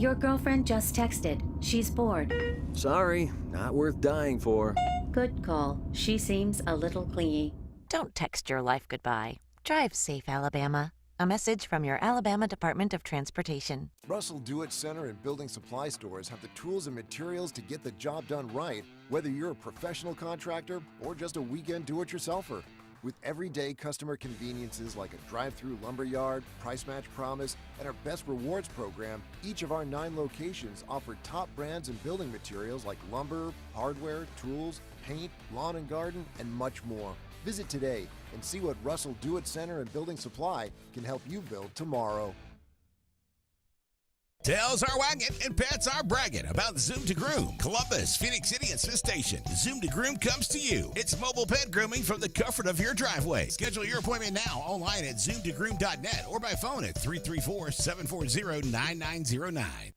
Your girlfriend just texted. She's bored. Sorry, not worth dying for. Good call. She seems a little clingy. Don't text your life goodbye. Drive safe, Alabama. A message from your Alabama Department of Transportation. Russell Do-It Center and building supply stores have the tools and materials to get the job done right, whether you're a professional contractor or just a weekend do-it-yourselfer. With everyday customer conveniences like a drive-through lumberyard, price match promise, and our best rewards program, each of our 9 locations offer top brands and building materials like lumber, hardware, tools, paint, lawn and garden, and much more. Visit today and see what Russell Do-It Center and Building Supply can help you build tomorrow. Tails are wagging and pets are bragging about Zoom to Groom. Columbus, Phoenix City, and Smith Station. Zoom to Groom comes to you. It's mobile pet grooming from the comfort of your driveway. Schedule your appointment now online at zoomtogroom.net or by phone at 334-740-9909.